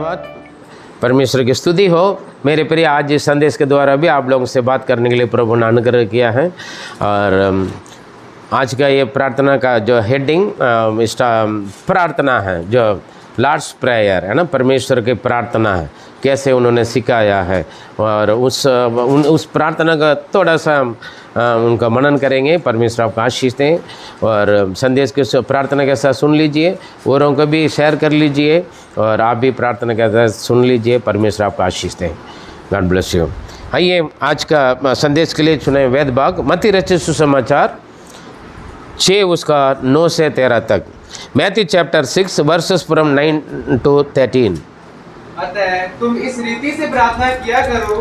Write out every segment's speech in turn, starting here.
धन्यवाद, परमेश्वर की स्तुति हो। मेरे प्रिय, आज इस संदेश के द्वारा भी आप लोगों से बात करने के लिए प्रभु ने अनुग्रह किया है। और आज का ये प्रार्थना का जो हेडिंग प्रार्थना है, जो लॉर्ड्स प्रेयर है ना, परमेश्वर की प्रार्थना है, कैसे उन्होंने सिखाया है। और उस प्रार्थना का थोड़ा सा उनका मनन करेंगे। परमेश्वर आपका आशीष दें। और संदेश के प्रार्थना के साथ सुन लीजिए, औरों को भी शेयर कर लीजिए, और आप भी प्रार्थना के साथ सुन लीजिए। परमेश्वर आपका आशीष दें। God bless you. आइए आज का संदेश के लिए चुने वेद भाग मत्ती रचित सुसमाचार 6 उसका 9 से 13 तक। Matthew chapter 6 versus from 9 to 13। अतः तुम इस रीति से प्रार्थना किया करो,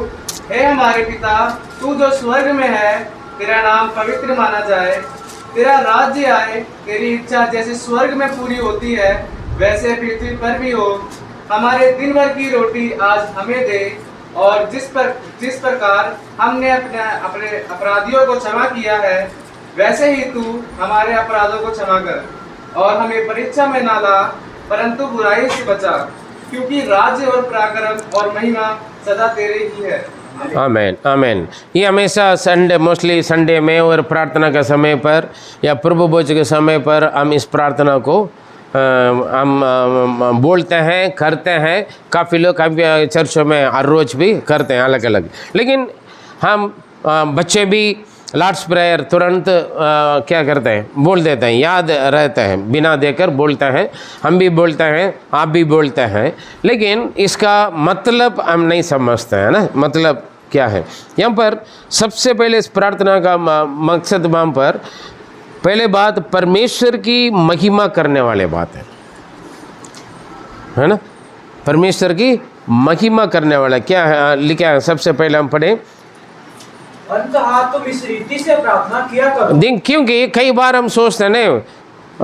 हे हमारे पिता, तू जो स्वर्ग में है, तेरा नाम पवित्र माना जाए, तेरा राज्य आए, तेरी इच्छा जैसे स्वर्ग में पूरी होती है वैसे पृथ्वी पर भी हो। हमारे दिन भर की रोटी आज हमें दे, और जिस प्रकार हमने अपने अपराधियों को क्षमा किया है, वैसे ही तू हमारे अपराधों को क्षमा कर, और हमें परीक्षा में ना ला, परंतु बुराई से बचा, क्योंकि राज्य और पराक्रम और महिमा सदा तेरे ही है। आमेन आमेन। ये हमेशा मोस्टली संडे में और प्रार्थना के समय पर या प्रभु भोज के समय पर हम इस प्रार्थना को हम बोलते हैं, करते हैं। काफ़ी लोग काफ़ी चर्चों में हर रोज़ भी करते हैं अलग अलग। लेकिन हम बच्चे भी लॉर्ड्स प्रेयर तुरंत क्या करते हैं, बोल देते हैं, याद रहते हैं, बिना देकर बोलते हैं। हम भी बोलते हैं, आप भी बोलते हैं, लेकिन इसका मतलब हम नहीं समझते हैं ना, मतलब क्या है। यहाँ पर सबसे पहले इस प्रार्थना का मकसद वहाँ पर पहले बात परमेश्वर की महिमा करने वाले बात है ना। परमेश्वर की महिमा करने वाला क्या है, लिखा है। सबसे पहले हम पढ़ें, तुम इस रीति से प्रार्थना किया करो। क्योंकि कई बार हम सोचते हैं नहीं,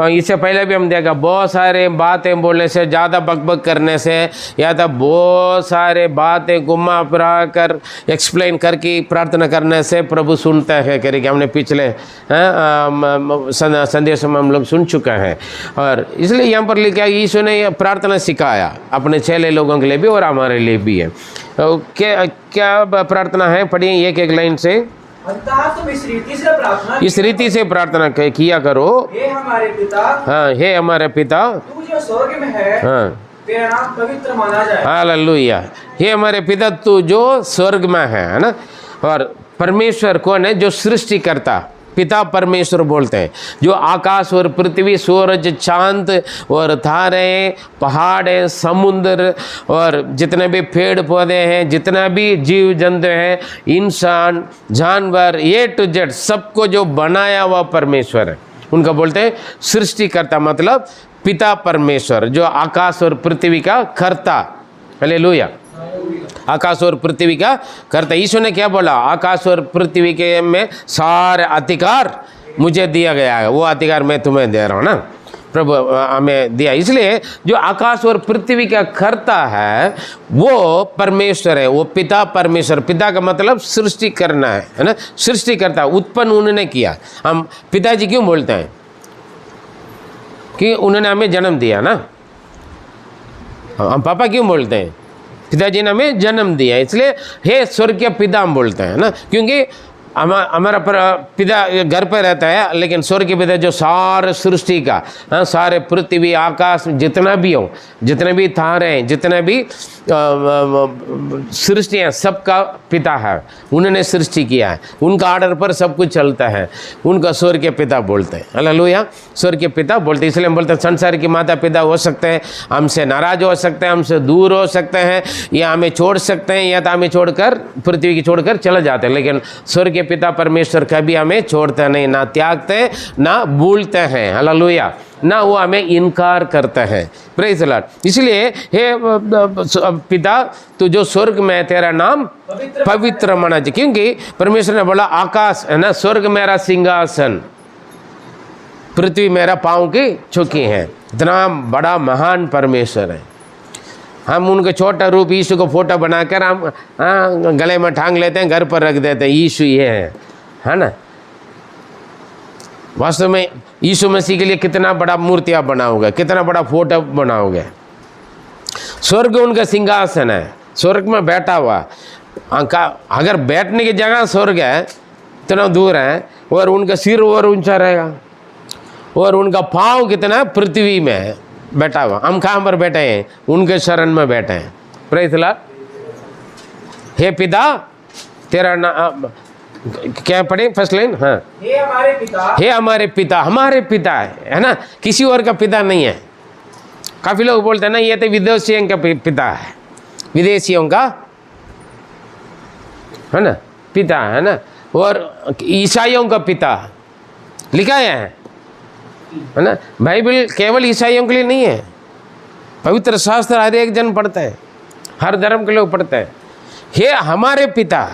इससे पहले भी हम देखा, बहुत सारे बातें बोलने से, ज़्यादा बकबक करने से, या तो बहुत सारे बातें घुमा फिरा कर एक्सप्लेन करके प्रार्थना करने से प्रभु सुनता है करके हमने पिछले संदेश में हम लोग सुन चुके हैं। और इसलिए यहाँ पर लिखा है, यीशु ने प्रार्थना सिखाया अपने चेले लोगों के लिए भी और हमारे लिए भी है। क्या प्रार्थना है, पढ़िए एक एक लाइन से। तुम इस रीति से प्रार्थना किया करो, हे हमारे पिता, हाँ, हे हमारे पिता, तू जो स्वर्ग में है, हाँ, तेरा नाम पवित्र माना जाए। हालेलुया। हे हमारे पिता, तू जो स्वर्ग में है ना। और परमेश्वर कौन है? जो सृष्टि करता, पिता परमेश्वर बोलते हैं। जो आकाश और पृथ्वी, सूरज, चांद और तारे, पहाड़ हैं, समुद्र और जितने भी पेड़ पौधे हैं, जितना भी जीव जंतु हैं, इंसान, जानवर, ए टू जेड, सबको जो बनाया हुआ परमेश्वर है, उनका बोलते हैं सृष्टिकर्ता। मतलब पिता परमेश्वर जो आकाश और पृथ्वी का कर्ता। हालेलुया। आकाश और पृथ्वी का करता। यीशु ने क्या बोला? आकाश और पृथ्वी के में सारे अधिकार मुझे दिया गया है, वो अधिकार मैं तुम्हें दे रहा हूँ ना, प्रभु हमें दिया। इसलिए जो आकाश और पृथ्वी का करता है वो परमेश्वर है, वो पिता परमेश्वर। पिता का मतलब सृष्टि करना है ना, सृष्टि करता, उत्पन्न उन्होंने किया। हम पिताजी क्यों बोलते हैं? कि उन्होंने हमें जन्म दिया ना। हम पापा क्यों बोलते हैं? पिताजी ने हमें जन्म दिया, इसलिए हे स्वर्गीय पिता हम बोलते हैं ना। क्योंकि हमारा पिता घर पर रहता है, लेकिन स्वर्गीय पिता जो सारे सृष्टि का, सारे पृथ्वी आकाश जितना भी हो, जितने भी तारे हैं, जितने भी सृष्टि हैं, सबका पिता है। उन्होंने सृष्टि किया है, उनका आर्डर पर सब कुछ चलता है, उनका स्वर्गीय पिता बोलते हैं। हालेलुया। स्वर्गीय पिता बोलते हैं। इसलिए हम बोलते हैं संसार के माता पिता हो सकते हैं, हमसे नाराज हो सकते हैं, हमसे दूर हो सकते हैं, या हमें छोड़ सकते हैं, या तो हमें छोड़कर पृथ्वी की छोड़कर चले जाते हैं। लेकिन स्वर्गीय पिता परमेश्वर कभी हमें छोड़ते नहीं, ना त्यागते, ना भूलते हैं। हालेलुया। ना वो हमें इनकार करता है। Praise the Lord. इसलिए हे पिता, तू जो स्वर्ग में, तेरा नाम पवित्र माना जाए। क्योंकि परमेश्वर ने बोला आकाश है ना, स्वर्ग मेरा सिंहासन, पृथ्वी मेरा पाँव की चौकी है। इतना बड़ा महान परमेश्वर है। हम उनके छोटा रूप यीशु को फोटो बनाकर हम गले में टांग लेते हैं, घर पर रख देते हैं, यीशु ये है ना। वास्तव में यीशु मसीह के लिए कितना बड़ा मूर्तियाँ बनाओगे, कितना बड़ा फोटो बनाओगे। स्वर्ग उनका सिंहासन है, स्वर्ग में बैठा हुआ। अगर बैठने की जगह स्वर्ग है, इतना दूर है, और उनका सिर और ऊंचा रहेगा, और उनका पाँव कितना पृथ्वी में बैठा हुआ। हम कहाँ पर बैठे हैं? उनके शरण में बैठे हैं। Praise the Lord. हे पिता तेरा नाम क्या पढ़े फर्स्ट लाइन? हाँ, हे हमारे पिता, हे हमारे पिता। हमारे पिता है ना, किसी और का पिता नहीं है। काफ़ी लोग बोलते हैं ना ये तो विदेशियों का पिता है, विदेशियों का है ना पिता है ना, और ईसाइयों का पिता लिखा है ना। बाइबल केवल ईसाइयों के लिए नहीं है, पवित्र शास्त्र हर एक जन पढ़ता है, हर धर्म के लोग पढ़ते हैं। हे हमारे पिता,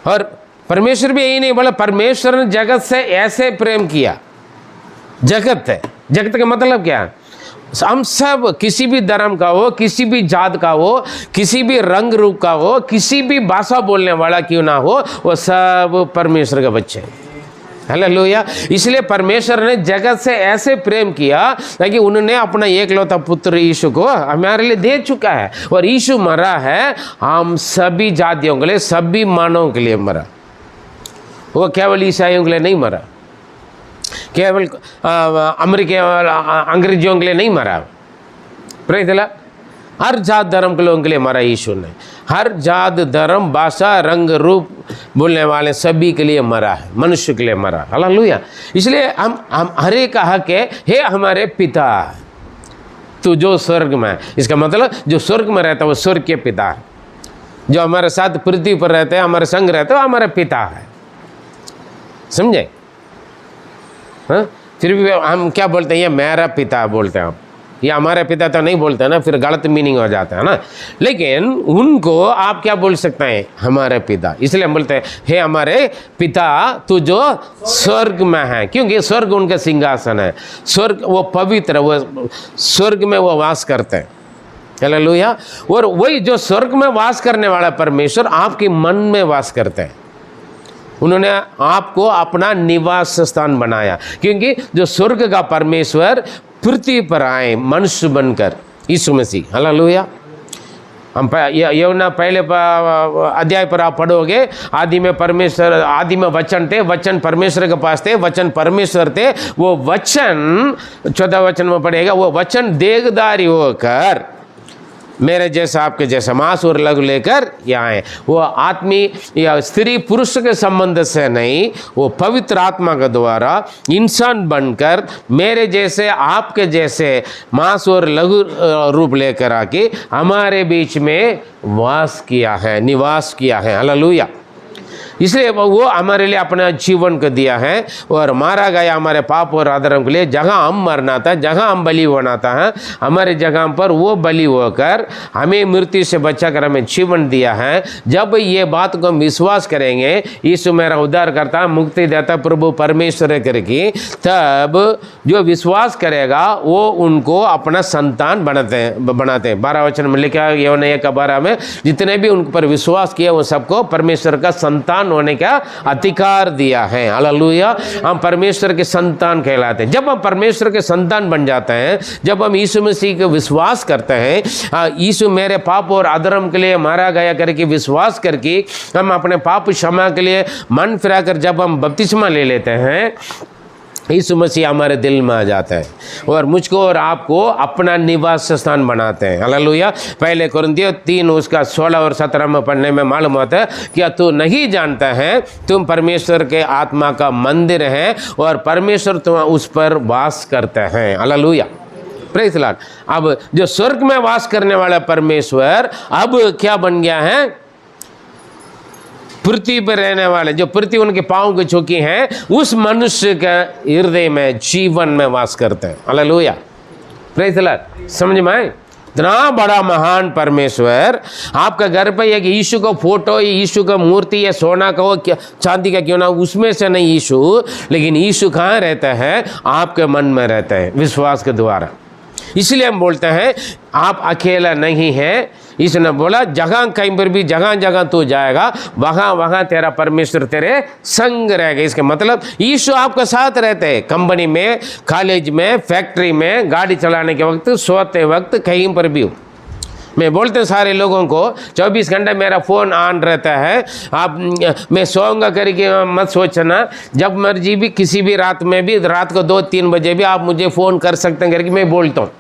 और परमेश्वर भी यही नहीं बोला, परमेश्वर ने जगत से ऐसे प्रेम किया। जगत है, जगत का मतलब क्या है? हम सब, किसी भी धर्म का हो, किसी भी जात का हो, किसी भी रंग रूप का हो, किसी भी भाषा बोलने वाला क्यों ना हो, वो सब परमेश्वर के बच्चे हैं। हालेलुया। इसलिए परमेश्वर ने जगत से ऐसे प्रेम किया ताकि उन्होंने अपना एकलौता पुत्र यीशु को हमारे लिए दे चुका है। और यीशु मरा है हम सभी जातियों के लिए, सभी मानवों के लिए मरा। वो केवल ईसाइयों के लिए नहीं मरा, केवल अमेरिकी और अंग्रेजियों के लिए नहीं मरा। Praise the Lord. हर जात धर्म के लोगों के लिए मरा यीशु ने। हर जात धर्म भाषा रंग रूप बोलने वाले सभी के लिए मरा है, मनुष्य के लिए मरा। हालेलुया। इसलिए हम हर एक का हक है, हे हमारे पिता तू जो स्वर्ग में है। इसका मतलब जो स्वर्ग में रहता है वो स्वर्ग के पिता है, जो हमारे साथ पृथ्वी पर रहते हैं, हमारे संग रहते हैं, वो हमारे पिता है। समझे? हाँ, फिर भी हम क्या बोलते हैं? ये मेरा पिता बोलते हैं हम, ये हमारे पिता तो नहीं बोलते ना, फिर गलत मीनिंग हो जाता है ना। लेकिन उनको आप क्या बोल सकते हैं? हमारे पिता। इसलिए हम बोलते हैं हे हमारे पिता तू जो स्वर्ग में है, क्योंकि स्वर्ग उनका सिंहासन है। स्वर्ग वो पवित्र, वो स्वर्ग में वो वास करते हैं। हालेलुया। और वही जो स्वर्ग में वास करने वाला परमेश्वर आपके मन में वास करते हैं। उन्होंने आपको अपना निवास स्थान बनाया, क्योंकि जो स्वर्ग का परमेश्वर पृथ्वी पर आए मनुष्य बनकर, यीशु मसीह। हालेलुया। हम यूहन्ना पहले अध्याय पर आप पढ़ोगे, आदि में परमेश्वर, आदि में वचन थे, वचन परमेश्वर के पास थे, वचन परमेश्वर थे। वो वचन 14 वचन में पढ़ेगा, वो वचन देहधारी होकर मेरे जैसा आपके जैसा मांस और लहू लेकर यहाँ आए। वो आदमी या स्त्री पुरुष के संबंध से नहीं, वो पवित्र आत्मा के द्वारा इंसान बनकर मेरे जैसे आपके जैसे मांस और लहू रूप लेकर आके हमारे बीच में वास किया है, निवास किया है। हालेलुया। इसलिए वो हमारे लिए अपना जीवन को दिया है और मारा गया हमारे पाप और अधर्म के लिए। जहाँ हम मरना था, जहाँ हम बलि होना था, हमारे जगह पर वो बलि होकर हमें मृत्यु से बचाकर हमें जीवन दिया है। जब ये बात को हम विश्वास करेंगे, यीशु मेरा उद्धार करता, मुक्ति देता प्रभु परमेश्वर करके, तब जो विश्वास करेगा वो उनको अपना संतान बनाते हैं। 12 वचन में लिखा है यूहन्ना 1:12 में, जितने भी उन पर विश्वास किया वो सबको परमेश्वर का संतान होने का अधिकार दिया है। हालेलुया। हम परमेश्वर के संतान कहलाते हैं। जब हम परमेश्वर के संतान बन जाते हैं, जब हम यीशु मसीह के विश्वास करते हैं, यीशु मेरे पाप और अधर्म के लिए मारा गया करके विश्वास करके हम अपने पाप क्षमा के लिए मन फिराकर जब हम बपतिस्मा ले लेते हैं, यीशु मसीह हमारे दिल में आ जाता है और मुझको और आपको अपना निवास स्थान बनाते हैं। हालेलुया। पहले कुरिन्थियों 3 उसका 16 और 17 में पढ़ने में मालूम होता है, क्या तू नहीं जानता है तुम परमेश्वर के आत्मा का मंदिर है और परमेश्वर तुम उस पर वास करते हैं। हालेलुया। Praise the Lord. अब जो स्वर्ग में वास करने वाला परमेश्वर अब क्या बन गया है? पृथ्वी पर रहने वाले, जो पृथ्वी उनके पाँव की चौकी हैं, उस मनुष्य का हृदय में, जीवन में वास करते हैं। हालेलुया। Praise the Lord. समझ में आए? इतना बड़ा महान परमेश्वर आपका घर पे एक यीशु का फोटो, यीशु का मूर्ति या सोना का हो, चांदी का क्यों ना, उसमें से नहीं यीशु, लेकिन यीशु कहाँ रहता है? आपके मन में रहता है विश्वास के द्वारा। इसलिए हम बोलते हैं आप अकेला नहीं है। इसने बोला जहाँ कहीं पर भी, जहाँ जहाँ तू जाएगा वहाँ वहाँ तेरा परमेश्वर तेरे संग रहेगा। इसका मतलब यीशु आपका साथ रहते हैं, कंपनी में, कॉलेज में, फैक्ट्री में, गाड़ी चलाने के वक्त, सोते वक्त, कहीं पर भी हो। मैं बोलते हूँ सारे लोगों को 24 घंटे मेरा फ़ोन ऑन रहता है। आप मैं सोऊंगा करके मत सोचना, जब मर्जी भी किसी भी रात में भी, रात को 2-3 बजे भी आप मुझे फ़ोन कर सकते हैं करके मैं बोलता हूँ।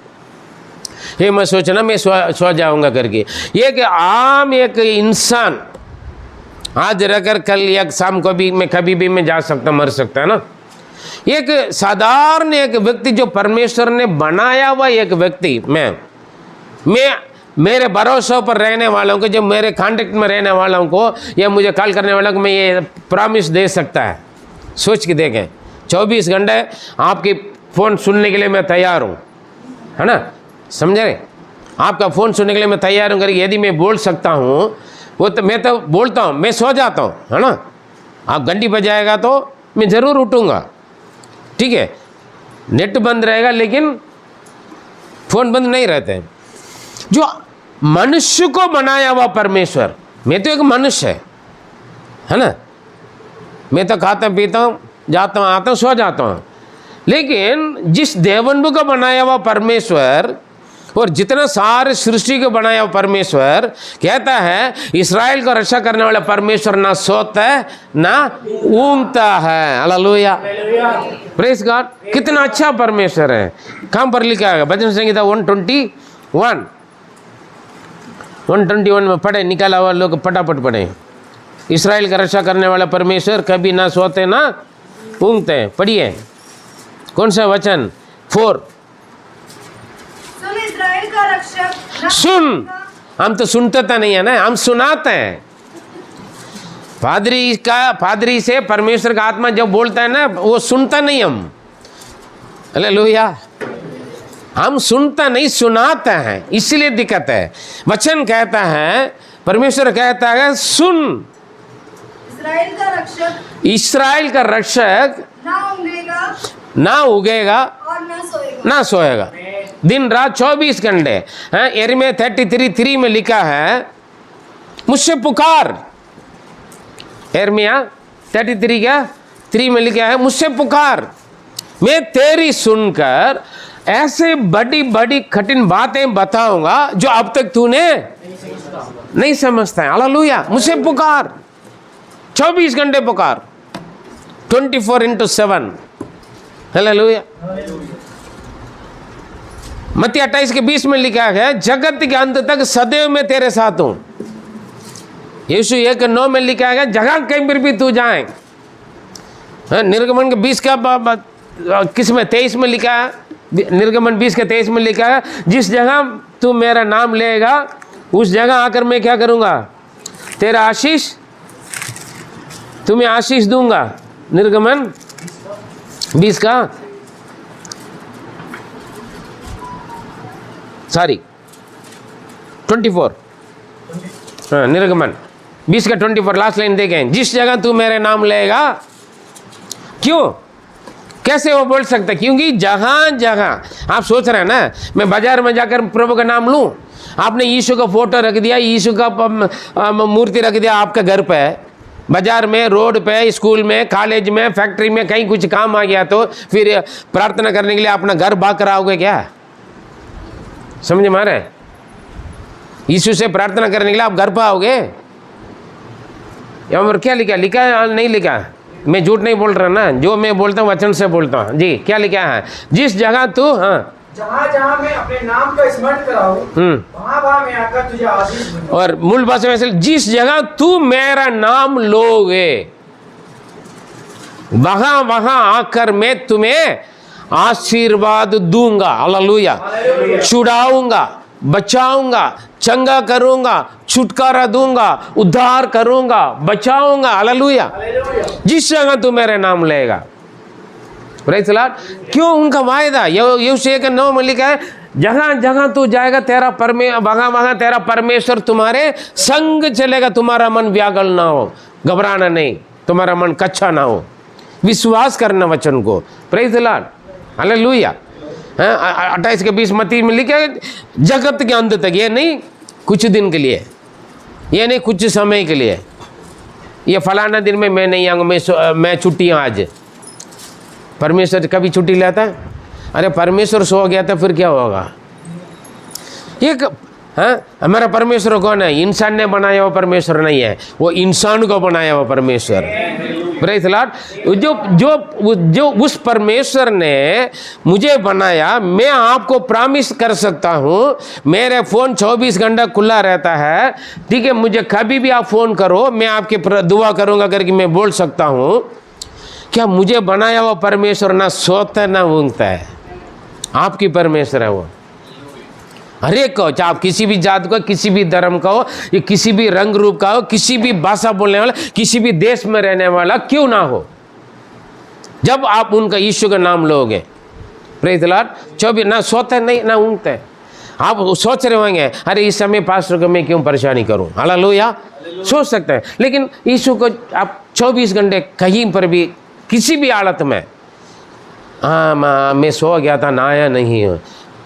ये मत सोचना मैं सो जाऊँगा करके। एक आम एक इंसान आज रहकर कल या शाम को भी मैं कभी भी मैं जा सकता, मर सकता है ना। एक साधारण एक व्यक्ति जो परमेश्वर ने बनाया हुआ एक व्यक्ति, मैं मेरे भरोसे पर रहने वालों को, जो मेरे कांटेक्ट में रहने वालों को या मुझे कॉल करने वालों को मैं ये प्रॉमिस दे सकता है। सोच के देखें, 24 घंटे आपकी फ़ोन सुनने के लिए मैं तैयार हूँ, है ना, समझ रहे? आपका फ़ोन सुनने के लिए मैं तैयार हूँ करके यदि मैं बोल सकता हूँ, वो तो मैं तो बोलता हूँ, मैं सो जाता हूँ, है ना। आप घंटी बजाएगा तो मैं ज़रूर उठूँगा, ठीक है। नेट बंद रहेगा लेकिन फ़ोन बंद नहीं रहते हैं। जो मनुष्य को बनाया हुआ परमेश्वर, मैं तो एक मनुष्य है ना, मैं तो खाता पीता हूँ, जाता हूँ, आता हूँ, सो जाता हूँ, लेकिन जिस देवबंधु को बनाया हुआ परमेश्वर और जितना सारे सृष्टि को बनाया हुआ परमेश्वर कहता है, इस्राएल को रक्षा करने वाला परमेश्वर ना सोता है ना ऊँगता है। Hallelujah, praise God. कितना अच्छा परमेश्वर है। कहाँ पर लिखा है? भजन संहिता 121 में पढ़े, निकाला हुआ लोग फटाफट पढ़े। इस्राएल का रक्षा करने वाला परमेश्वर कभी ना सोते ना ऊँगते। पढ़िए, कौन सा वचन? 4। सुन इस्राएल का रक्षक, सुन, हम तो सुनते तो नहीं है ना, हम सुनाते हैं। पादरी से परमेश्वर का आत्मा जब बोलता है ना, वो सुनता नहीं हम। हालेलुया, हम सुनता नहीं, सुनाते हैं, इसलिए दिक्कत है। वचन कहता है, परमेश्वर कहता है सुन, इस्राएल का रक्षक ना उगेगा और ना सोएगा। दिन रात 24 घंटे। यिर्मयाह 33:3 में लिखा है, मुझसे पुकार। यिर्मयाह 33:3 में लिखा है, मुझसे पुकार, मैं तेरी सुनकर ऐसे बड़ी बड़ी कठिन बातें बताऊंगा जो अब तक तूने नहीं समझता है। हालेलुया, मुझसे पुकार, 24 घंटे पुकार, 24/7। हालेलुया। मत्ती 28:20 में लिखा है, जगत के अंत तक सदैव मैं तेरे साथ हूं। यीशु 1:9 में लिखा है, जगह कहीं पर भी तू जाए। निर्गमन के 20 का किस में 23 में लिखा है, निर्गमन 20:23 में लिखा है, जिस जगह तू मेरा नाम लेगा उस जगह आकर मैं क्या करूंगा? तेरा आशीष, तुम्हें आशीष दूंगा। निर्गमन 20 का सॉरी 24, हाँ, निर्गमन 20 का 24 लास्ट लाइन देखें, जिस जगह तू मेरे नाम लेगा। क्यों, कैसे वो बोल सकता है? क्योंकि जहाँ जहाँ आप सोच रहे हैं ना, मैं बाजार में जाकर प्रभु का नाम लूँ, आपने यीशु का फोटो रख दिया, यीशु का मूर्ति रख दिया आपके घर पे, बाजार में, रोड पे, स्कूल में, कॉलेज में, फैक्ट्री में, कहीं कुछ काम आ गया तो फिर प्रार्थना करने के लिए अपना घर भाग कर आओगे क्या? समझ में आ रहा है? यीशु से प्रार्थना करने के लिए आप घर पर आओगे? या क्या लिखा है नहीं लिखा? मैं झूठ नहीं बोल रहा ना, जो मैं बोलता हूँ वचन से बोलता हूँ जी। क्या लिखा है? जिस जगह तू, हाँ, जहाँ जहाँ मैं अपने नाम का स्मरण कराऊं, वहाँ वहाँ मैं आकर तुझे आशीष दूंगा। और मूल भाषा में जिस जगह तू मेरा नाम लोगे वहाँ वहाँ आकर मैं तुम्हें आशीर्वाद दूंगा। हालेलुया, छुड़ाऊंगा, बचाऊंगा, चंगा करूंगा, छुटकारा दूंगा, उद्धार करूंगा, बचाऊंगा। हालेलुया, जिस जगह तू मेरे नाम लेगा। Praise the Lord. क्यों? उनका वायदा यहोशू 1:9 में लिखा है, जहां जहां तू जाएगा तेरा वहां वहां तेरा परमेश्वर तुम्हारे संग चलेगा, तुम्हारा मन व्याकुल ना हो, घबराना नहीं, तुम्हारा मन कच्चा ना हो, विश्वास करना वचन को। Praise the Lord, hallelujah. 28:20 मत्ती में लिखा है, जगत के अंत तक, ये नहीं कुछ दिन के लिए, ये नहीं कुछ समय के लिए, ये फलाना दिन में मैं नहीं आऊँगा, मैं छुट्टी हूँ आज। परमेश्वर कभी छुट्टी लेता है? अरे परमेश्वर सो गया था फिर क्या होगा? एक हाँ, हमारा परमेश्वर कौन है? इंसान ने बनाया हुआ परमेश्वर नहीं है, वो इंसान को बनाया हुआ परमेश्वर। Praise the Lord. जो उस परमेश्वर ने मुझे बनाया, मैं आपको प्रॉमिस कर सकता हूँ, मेरे फ़ोन 24 घंटा खुला रहता है, ठीक है? मुझे कभी भी आप फ़ोन करो, मैं आपकी दुआ करूँगा करके मैं बोल सकता हूँ। क्या मुझे बनाया हुआ परमेश्वर ना सोता है ना ऊँगता है? आपकी परमेश्वर है वो। हर एक को, चाहे आप किसी भी जात को, किसी भी धर्म का हो, या किसी भी रंग रूप का हो, किसी भी भाषा बोलने वाला, किसी भी देश में रहने वाला क्यों ना हो, जब आप उनका यीशु का नाम लोगे, प्रेज़ द लॉर्ड, 24 ना सोता है नहीं ना ऊँगता है। आप सोच रहे होंगे, अरे इस समय पास्टर को मैं क्यों परेशानी करूं? हालेलुया, सोच सकते हैं। लेकिन यीशु को आप 24 घंटे कहीं पर भी, किसी भी हालत में, हाँ मैं सो गया था, नहाया नहीं हूँ,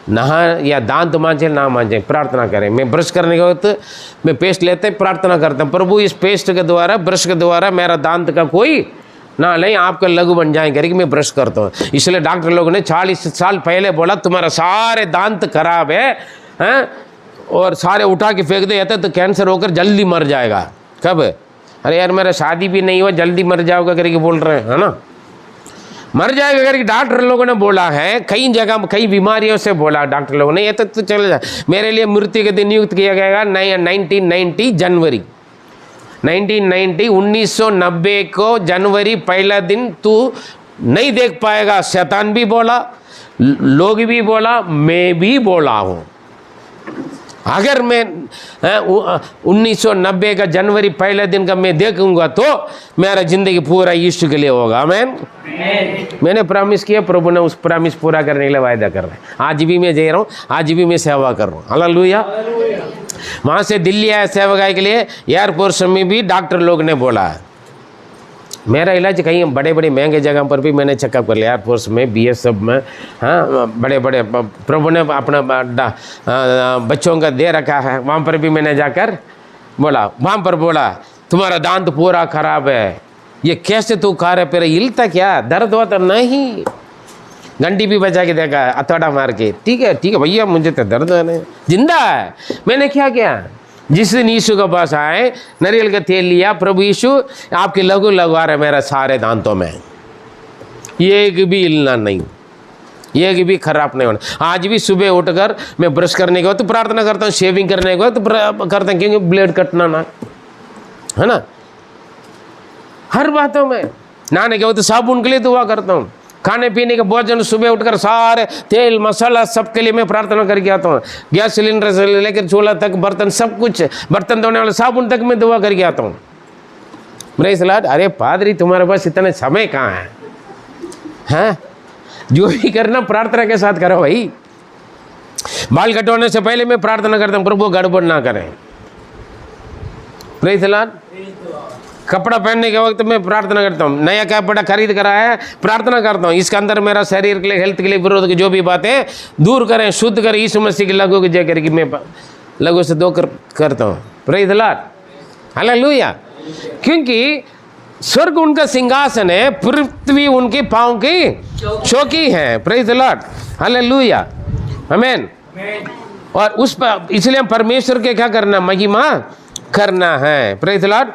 नहा या दांत मांजे ना मांजे, प्रार्थना करें। मैं ब्रश करने के वक्त मैं पेस्ट लेते प्रार्थना करता हूँ, प्रभु इस पेस्ट के द्वारा, ब्रश के द्वारा मेरा दांत का कोई ना नहीं, आपका लघु बन जाए करके मैं ब्रश करता हूँ। इसलिए डॉक्टर लोगों ने 40 साल पहले बोला तुम्हारा सारे दांत खराब है, हैं? और सारे उठा के फेंक दे तो कैंसर होकर जल्दी मर जाएगा। कब? अरे यार मेरा शादी भी नहीं हुआ, जल्दी मर जाओगे करके बोल रहे हैं, है ना? मर जाएगा करके डॉक्टर लोगों ने बोला है, कई जगह कई बीमारियों से बोला डॉक्टर लोगों ने। ये तो चले जाए, मेरे लिए मृत्यु के दिन नियुक्त किया गया 1990 जनवरी 1990 को जनवरी पहला दिन तू नहीं देख पाएगा। शैतान भी बोला, लोग भी बोला, मैं भी बोला हूँ। अगर मैं 1990 का जनवरी पहले दिन का मैं देखूंगा तो मेरा जिंदगी पूरा यीशु के लिए होगा। मैंने प्रॉमिस किया, प्रभु ने उस प्रॉमिस पूरा करने के लिए वायदा कर रहे हैं। आज भी मैं जा रहा हूँ, आज भी मैं सेवा कर रहा हूँ। हालेलुया। वहाँ से दिल्ली आया सेवा के लिए, एयरपोर्ट में भी डॉक्टर लोग ने बोला, मेरा इलाज कहीं बड़े बड़े महंगे जगह पर भी मैंने चेकअप कर लिया, एयरफोर्स में, BSF में, हाँ बड़े बड़े प्रभु ने अपना बच्चों का दे रखा है, वहाँ पर भी मैंने जाकर बोला, वहाँ पर बोला तुम्हारा दांत पूरा खराब है, ये कैसे तू खा रहे, फिर हिलता क्या, दर्द होता नहीं, घंटी भी बजा के देखा, अथड़ा मार के, ठीक है भैया मुझे तो दर्द नहीं, जिंदा है। मैंने क्या किया, जिस दिन यीशु के पास आए, नारियल का तेल लिया, प्रभु यीशु आपके लघु लगवा रहे मेरा सारे दांतों में, एक भी हिलना नहीं, एक भी खराब नहीं होना। आज भी सुबह उठकर मैं ब्रश करने के बाद तो प्रार्थना करता हूँ, शेविंग करने के बाद तो करता हूँ, क्योंकि ब्लेड कटना ना, है ना। हर बातों में, नहाने के बाद तो साबुन के लिए दुआ करता हूँ, खाने पीने के भोजन, सुबह उठकर सारे तेल मसाला सबके लिए मैं प्रार्थना करके आता हूँ, गैस सिलेंडर से लेकर चूल्हा तक, बर्तन सब कुछ, बर्तन धोने वाले साबुन तक मैं दुआ करके आता हूँ। Praise the Lord. अरे पादरी तुम्हारे पास इतना समय कहाँ है, हैं? जो भी करना प्रार्थना के साथ करो भाई। बाल कटवाने से पहले मैं प्रार्थना करता हूँ, प्रभु गड़बड़ ना करें। Praise the Lord. कपड़ा पहनने के वक्त मैं प्रार्थना करता हूँ, नया कपड़ा खरीद कर आया है, प्रार्थना करता हूँ इसके अंदर मेरा शरीर के लिए, हेल्थ के लिए विरोध की जो भी बातें दूर करें, शुद्ध करें, यीशु मसीह के लघु की जय करके मैं लघु से दो करता हूँ। Praise the Lord. हालेलुया। क्योंकि स्वर्ग उनका सिंहासन है, पृथ्वी उनके पाँव की चौकी है। Praise the Lord. हालेलुया। आमीन। और उस पर इसलिए परमेश्वर के क्या करना, महिमा करना है। Praise the Lord.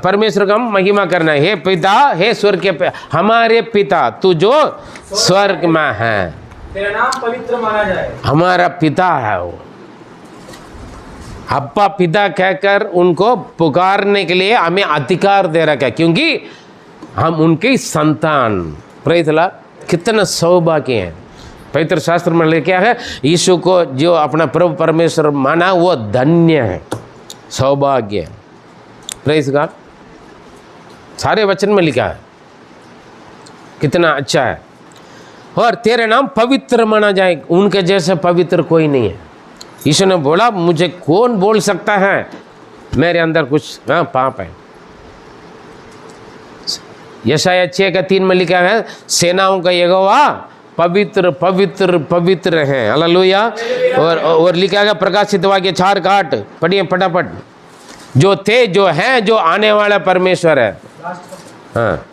परमेश्वर का महिमा करना है। हे पिता, हे स्वर्ग के हमारे पिता तू जो स्वर्ग में है, तेरा नाम पवित्र माना जाए। हमारा पिता है वो, अप्पा पिता कहकर उनको पुकारने के लिए हमें अधिकार दे रखा है, क्योंकि हम उनके संतान। Praise the Lord. कितना सौभाग्य है। पवित्र शास्त्र में लिखा है, यीशु को जो अपना प्रभु परमेश्वर माना वो धन्य है, सौभाग्य है। Praise God. सारे वचन में लिखा है, कितना अच्छा है। और तेरे नाम पवित्र माना जाए, उनके जैसे पवित्र कोई नहीं है। यीशु ने बोला, मुझे कौन बोल सकता है मेरे अंदर कुछ पाप है। यशाया 6:3 में लिखा है, सेनाओं का यहोवा पवित्र पवित्र पवित्र है। हालेलुया। और लिखा गया प्रकाशित वाक्य 4:8, पढ़िए फटाफट। जो थे, जो हैं, जो आने वाला परमेश्वर है। हाँ,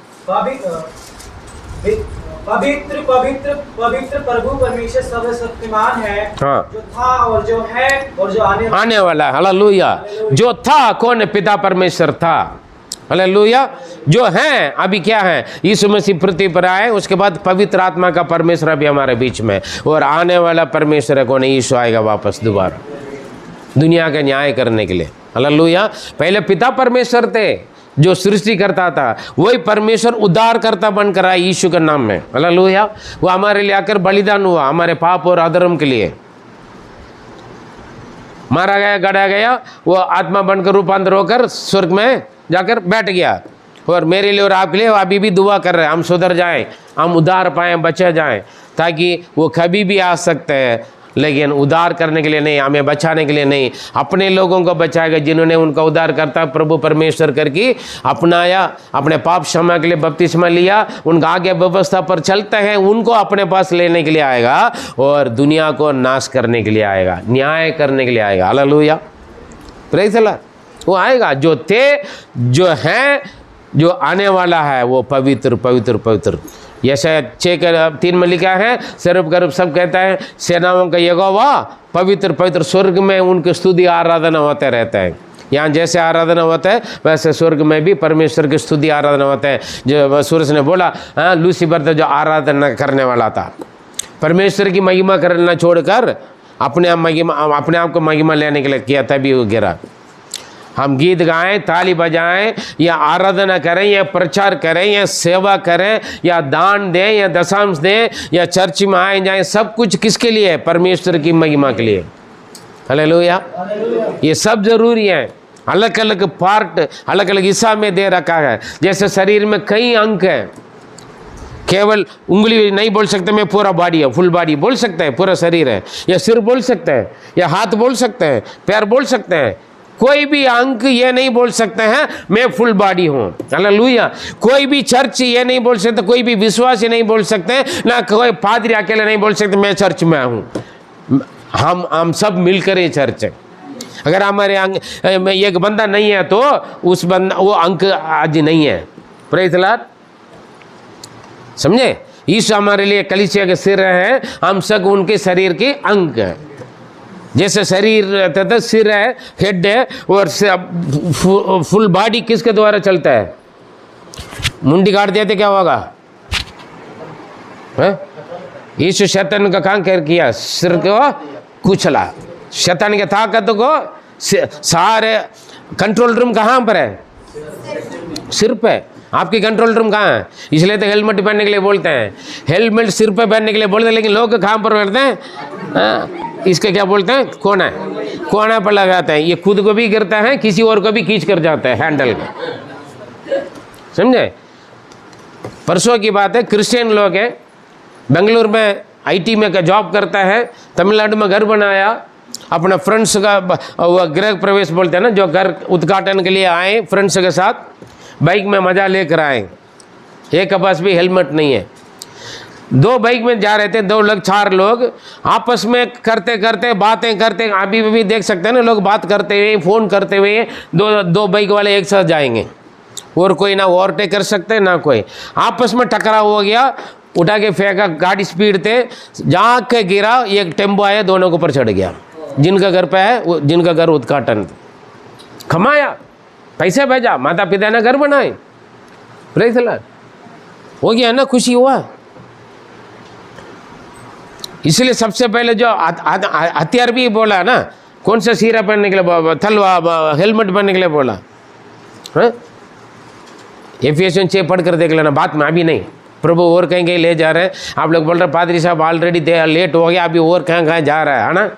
पवित्र पवित्र पवित्र प्रभु परमेश्वर सर्वशक्तिमान है, हाँ। जो था और जो है और जो आने वाला है। हालेलुया। जो था कौन है? पिता परमेश्वर था। हालेलुया। जो है अभी क्या है? यीशु मसीह पृथ्वी पर आए, उसके बाद पवित्र आत्मा का परमेश्वर अभी हमारे बीच में, और आने वाला परमेश्वर है कौन है? यीशु आएगा वापस दोबारा दुनिया का न्याय करने के लिए। हालेलुया। पहले पिता परमेश्वर थे जो सृष्टि करता था, वही परमेश्वर उद्धार करता बनकर आया यीशु के नाम में। हालेलुया। वो हमारे लिए आकर बलिदान हुआ, हमारे पाप और अधर्म के लिए मारा गया, गड़ा गया, वो आत्मा बनकर रूपांतर होकर स्वर्ग में जाकर बैठ गया, और मेरे लिए और आपके लिए अभी भी दुआ कर रहे हैं, हम सुधर जाएं, हम उद्धार पाएं, बचे जाएं, ताकि वो कभी भी आ सकते हैं, लेकिन उद्धार करने के लिए नहीं, हमें बचाने के लिए नहीं, अपने लोगों को बचाएगा जिन्होंने उनका उद्धार करता प्रभु परमेश्वर करके अपनाया, अपने पाप क्षमा के लिए बपतिस्मा लिया, उनका आगे व्यवस्था पर चलते हैं, उनको अपने पास लेने के लिए आएगा और दुनिया को नाश करने के लिए आएगा, न्याय करने के लिए आएगा। हालेलुया। Praise the Lord. वो आएगा, जो थे, जो हैं, जो आने वाला है, वो पवित्र पवित्र पवित्र। यशाया 6:3 में लिखा है, सर्व गर्भ सब कहता है, सेनाओं का यहोवा पवित्र पवित्र। स्वर्ग में उनकी स्तुति आराधना होते रहता है। यहाँ जैसे आराधना होता है वैसे स्वर्ग में भी परमेश्वर की स्तुति आराधना होता है। जो सूरज ने बोला, हाँ, लूसीफर था जो आराधना करने वाला था, परमेश्वर की महिमा करना छोड़कर अपने आप को महिमा लेने के लिए किया, तभी वो गिरा। हम गीत गाएं, ताली बजाएं, या आराधना करें, या प्रचार करें, या सेवा करें, या दान दें, या दशांश दें, या चर्च में आए जाएं, सब कुछ किसके लिए है? परमेश्वर की महिमा के लिए। हालेलुया। ये सब जरूरी है। अलग अलग पार्ट, अलग अलग हिस्सा में दे रखा है। जैसे शरीर में कई अंग हैं, केवल उंगली नहीं बोल सकते मैं पूरा बॉडी है, फुल बॉडी बोल सकते हैं, पूरा शरीर है, या सिर बोल सकते हैं, या हाथ बोल सकते हैं, पैर बोल सकते हैं। कोई भी अंग ये नहीं बोल सकते हैं मैं फुल बॉडी हूँ। हालेलुया। कोई भी चर्च ये नहीं बोल सकते, कोई भी विश्वासी नहीं बोल सकते, ना कोई पादरी अकेले नहीं बोल सकते मैं चर्च में हूँ। हम सब मिलकर ये चर्च है। अगर हमारे अंग एक बंदा नहीं है तो उस बंदा वो अंग आज नहीं है। Praise the Lord. समझे? यीशु हमारे लिए कलीसिया के सिर है, हम सब उनके शरीर के अंग हैं। जैसे शरीर रहता था, सिर है, हेड है, और फुल बॉडी किसके द्वारा चलता है? मुंडी काट दिया तो क्या होगा? यीशु शैतान का काम कर किया, सिर को कुचला, शैतान की ताकत को सारे कंट्रोल रूम कहाँ पर है? सिर पे। आपकी कंट्रोल रूम कहाँ है? इसलिए तो हेलमेट पहनने के लिए बोलते हैं, हेलमेट सिर पे पहनने के लिए बोलते हैं, लेकिन लोग कहाँ पर बैठते हैं? इसके क्या बोलते हैं? कोना। कोना पर लगाते हैं। ये खुद को भी गिरता है, किसी और को भी खींच कर जाता है हैंडल को। समझे? परसों की बात है, क्रिश्चियन लोग हैं, बेंगलुरु में IT में का जॉब करता है, तमिलनाडु में घर बनाया, अपना फ्रेंड्स का वो गृह प्रवेश बोलते हैं ना, जो घर उद्घाटन के लिए आए फ्रेंड्स के साथ, बाइक में मजा लेकर आए, एक के पास भी हेलमेट नहीं है। 2 बाइक में जा रहे थे, 2 लोग 4 लोग आपस में करते करते बातें करते, अभी भी देख सकते हैं ना, लोग बात करते हुए, फ़ोन करते हुए, 2 बाइक वाले एक साथ जाएंगे, और कोई ना ओवरटेक कर सकते ना कोई। आपस में टकराव हो गया, उठा के फेंका, गाड़ी स्पीड थे, जहाँ के गिरा, एक टेम्पो आया, दोनों के ऊपर चढ़ गया। जिनका घर पे है, जिनका घर उद्घाटन, कमाया, पैसे भेजा, माता पिता ने घर बनाए। Praise the Lord. हो गया ना, खुशी हुआ। इसलिए सबसे पहले जो हथियार भी बोला ना, कौन सा सीरा पहनने के लिए, तलवार, हेलमेट पहनने के लिए बोला। एफिएशन 6 पढ़ कर देख लेना, बात में अभी नहीं, प्रभु और कहीं कहीं ले जा रहे हैं। आप लोग बोल रहे पादरी साहब ऑलरेडी लेट हो गया, अभी और कहाँ जा रहा है ना।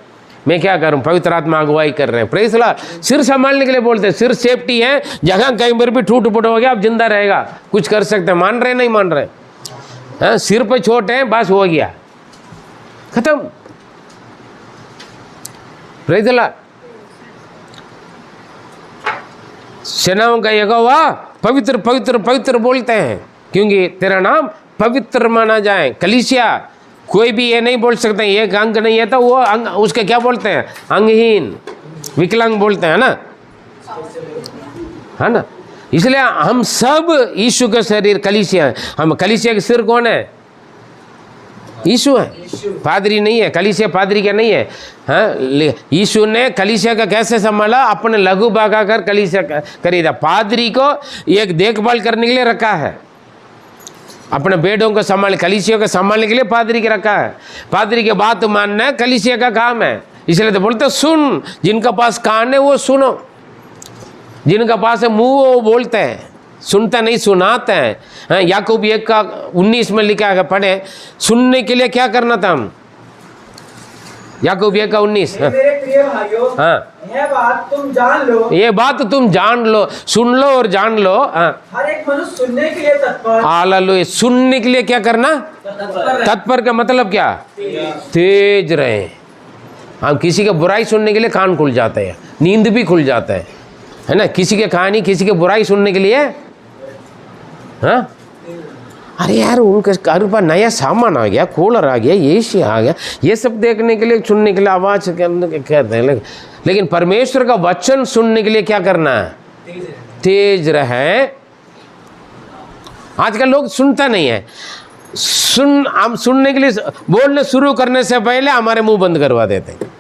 मैं क्या करूं? पवित्र आत्मा अगुवाई कर रहे हैं। Praise the Lord. सिर संभालने के लिए बोलते हैं, सिर सेफ्टी है, जगह कहीं पर भी टूट फूट हो गया आप जिंदा रहेगा, कुछ कर सकते हैं। मान रहे नहीं मान रहे? हाँ, सिर पे चोट है, बस हो गया, खत्म। Praise the Lord. सेनाओं का यहोवा पवित्र पवित्र पवित्र बोलते हैं, क्योंकि तेरा नाम पवित्र माना जाए। कलीसिया कोई भी ये नहीं बोल सकते एक अंग नहीं है तो वो अंग, उसके क्या बोलते हैं? अंगहीन, विकलांग बोलते हैं ना, है ना। इसलिए हम सब यीशु का शरीर कलीसिया है। हम कलीसिया के सिर कौन है? यीशु है, पादरी नहीं है। कलीसिया पादरी का नहीं है। हाँ, यीशु ने कलीसिया का कैसे संभाला? अपने लघु भागा कर कलीसिया खरीदा। पादरी को एक देखभाल करने के लिए रखा है, अपने बेटों को संभाल, कलीसिया को संभालने के लिए पादरी के रखा है। पादरी की बात मानना कलीसिया का काम है। इसलिए तो बोलते सुन, जिनका पास कान है वो सुनो, जिनका पास है मुंह वो बोलते हैं, सुनते नहीं सुनाते हैं। याकूब 1:19 में लिखा है, पढ़े, सुनने के लिए क्या करना था हम? याकूब 1:19। मेरे प्रिय भाइयों, हाँ, यह बात तुम जान लो, ये बात तुम जान लो, सुन लो और जान लो। हाँ, हर एक मनुष्य सुनने के लिए तत्पर, हालेलुया। सुनने के लिए क्या करना? तत्पर का मतलब क्या? तेज रहे। हम किसी का बुराई सुनने के लिए कान खुल जाते हैं, नींद भी खुल जाता है ना? किसी के कहानी, किसी के बुराई सुनने के लिए। हाँ, अरे यार उनके घर पर नया सामान आ गया, कूलर आ गया, एसी आ गया, ये सब देखने के लिए, सुनने के लिए आवाज़ कहते हैं। लेकिन परमेश्वर का वचन सुनने के लिए क्या करना है? तेज रहे। आजकल लोग सुनता नहीं है। हम सुनने के लिए बोलने शुरू करने से पहले हमारे मुंह बंद करवा देते हैं।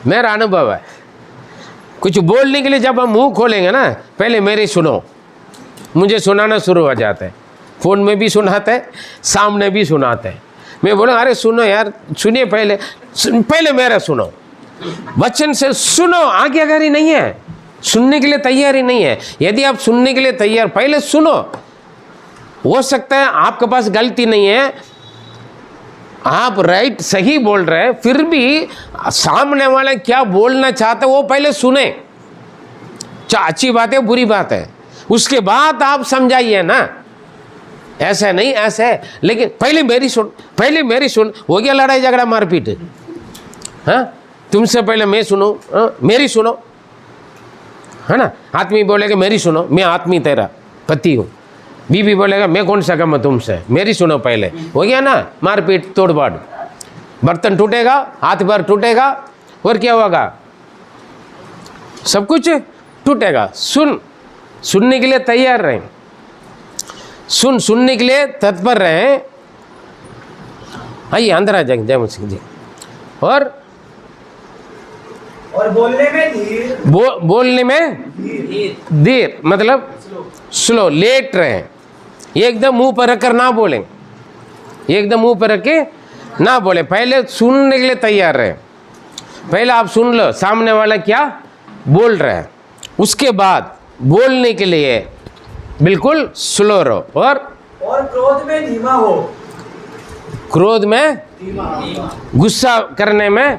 मेरा अनुभव है, कुछ बोलने के लिए जब हम मुंह खोलेंगे ना, पहले मेरे सुनो, मुझे सुनाना शुरू हो जाता है। फ़ोन में भी सुनाते हैं, सामने भी सुनाते हैं। मैं बोला अरे सुनो यार, सुनिए, पहले मेरा सुनो, वचन से सुनो। आज्ञाकारी नहीं है, सुनने के लिए तैयारी नहीं है। यदि आप सुनने के लिए तैयार, पहले सुनो। हो सकता है आपके पास गलती नहीं है, आप राइट सही बोल रहे हैं, फिर भी सामने वाले क्या बोलना चाहते वो पहले सुने। अच्छी बात है बुरी बात है, उसके बाद आप समझाइए ना। ऐसा नहीं, ऐसा है, लेकिन पहले मेरी सुन, पहले मेरी सुन। हो गया लड़ाई झगड़ा मारपीट। हाँ, तुमसे पहले मैं सुनो, मेरी सुनो, है ना? आदमी बोलेगा मेरी सुनो, मैं आदमी तेरा पति हूँ। बीबी बोलेगा मैं कौन सा कम तुमसे, मेरी सुनो पहले। हो गया ना मारपीट, तोड़बाड़, बर्तन टूटेगा, हाथ पैर टूटेगा, और क्या होगा? सब कुछ टूटेगा। सुनने के लिए तैयार रहें, सुनने के लिए तत्पर रहें। आइए अंदर आ जाएंगे, जय मसीह जी। और बोलने में धीर, बोलने में धीर मतलब स्लो, लेट रहें। एकदम मुंह पर रखकर ना बोलें, एकदम मुंह पर रख के ना बोले। पहले सुनने के लिए तैयार रहे। पहले आप सुन लो सामने वाला क्या बोल रहा है, उसके बाद बोलने के लिए बिल्कुल स्लो रहो। और क्रोध में धीमा हो, क्रोध में, गुस्सा करने में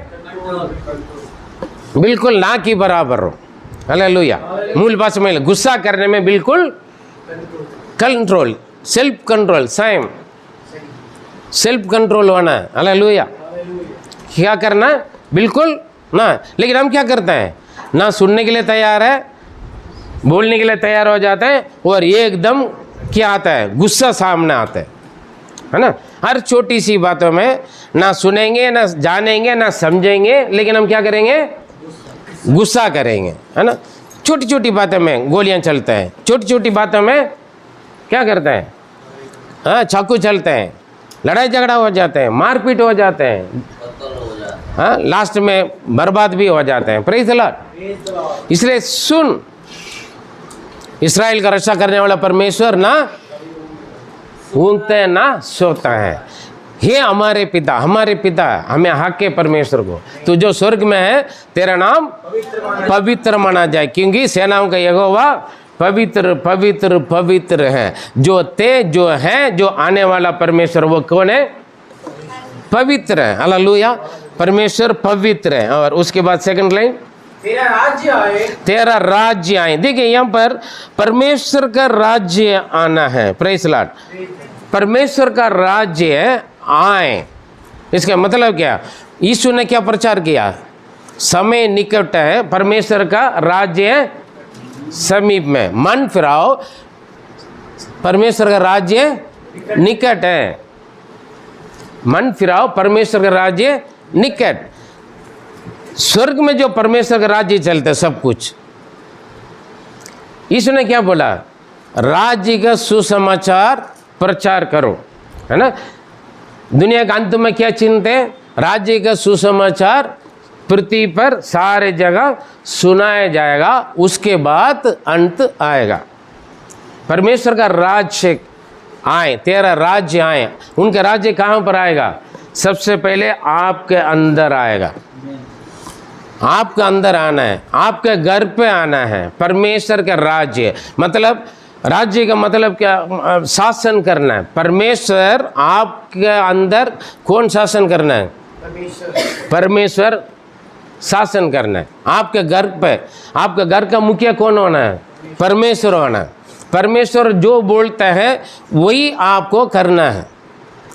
बिल्कुल ना की बराबर हो। हालेलुया। मूल भाषा में गुस्सा करने में बिल्कुल control, self control, self control होना है। हालेलुया। क्या करना? बिल्कुल ना। लेकिन हम क्या करते हैं? ना सुनने के लिए तैयार है, बोलने के लिए तैयार हो जाते हैं, और एकदम क्या आता है? गुस्सा सामने आता है ना? हर छोटी सी बातों में ना सुनेंगे, ना जानेंगे, ना समझेंगे, लेकिन हम क्या करेंगे? गुस्सा करेंगे, है ना? छोटी छोटी बातों में गोलियां चलते हैं, छोटी छोटी बातों में क्या करते हैं? हाँ, चाकू चलते हैं, लड़ाई झगड़ा हो जाते हैं, मारपीट हो जाते हैं, हाँ, लास्ट में बर्बाद भी हो जाते हैं। Praise the Lord. इसलिए सुन, इस्राएल का रक्षा करने वाला परमेश्वर ना ऊँघते हैं ना सोता है। हे हमारे पिता, हमारे पिता, हमें हक के परमेश्वर को, तू जो स्वर्ग में है, तेरा नाम पवित्र माना जाए, क्योंकि सेनाओं का यहोवा पवित्र पवित्र पवित्र है। जो है, जो आने वाला परमेश्वर वो कौन है? पवित्र है। हालेलुया। परमेश्वर पवित्र है। और उसके बाद सेकंड लाइन, तेरा राज्य आए, तेरा राज्य आए। देखिए यहाँ पर परमेश्वर का राज्य आना है। Praise the Lord. परमेश्वर का राज्य आए, इसका मतलब क्या? यीशु ने क्या प्रचार किया? समय निकट है, परमेश्वर का राज्य समीप में, मन फिराओ, परमेश्वर का राज्य निकट है। मन फिराओ, परमेश्वर का राज्य निकट। स्वर्ग में जो परमेश्वर का राज्य चलता है सब कुछ। यीशु ने क्या बोला? राज्य का सुसमाचार प्रचार करो। है ना। दुनिया के अंत में क्या चिन्ह है? राज्य का सुसमाचार पृथ्वी पर सारे जगह सुनाया जाएगा, उसके बाद अंत आएगा। परमेश्वर का राज्य आए, तेरा राज्य आए। उनका राज्य कहाँ पर आएगा? सबसे पहले आपके अंदर आएगा। आपका अंदर आना है, आपके घर पे आना है। परमेश्वर का राज्य मतलब, राज्य का मतलब क्या? शासन करना है। परमेश्वर आपके अंदर कौन शासन करना है? परमेश्वर शासन करना है आपके घर पे। आपके घर का मुखिया कौन होना है? परमेश्वर होना है। परमेश्वर जो बोलता है वही आपको करना है।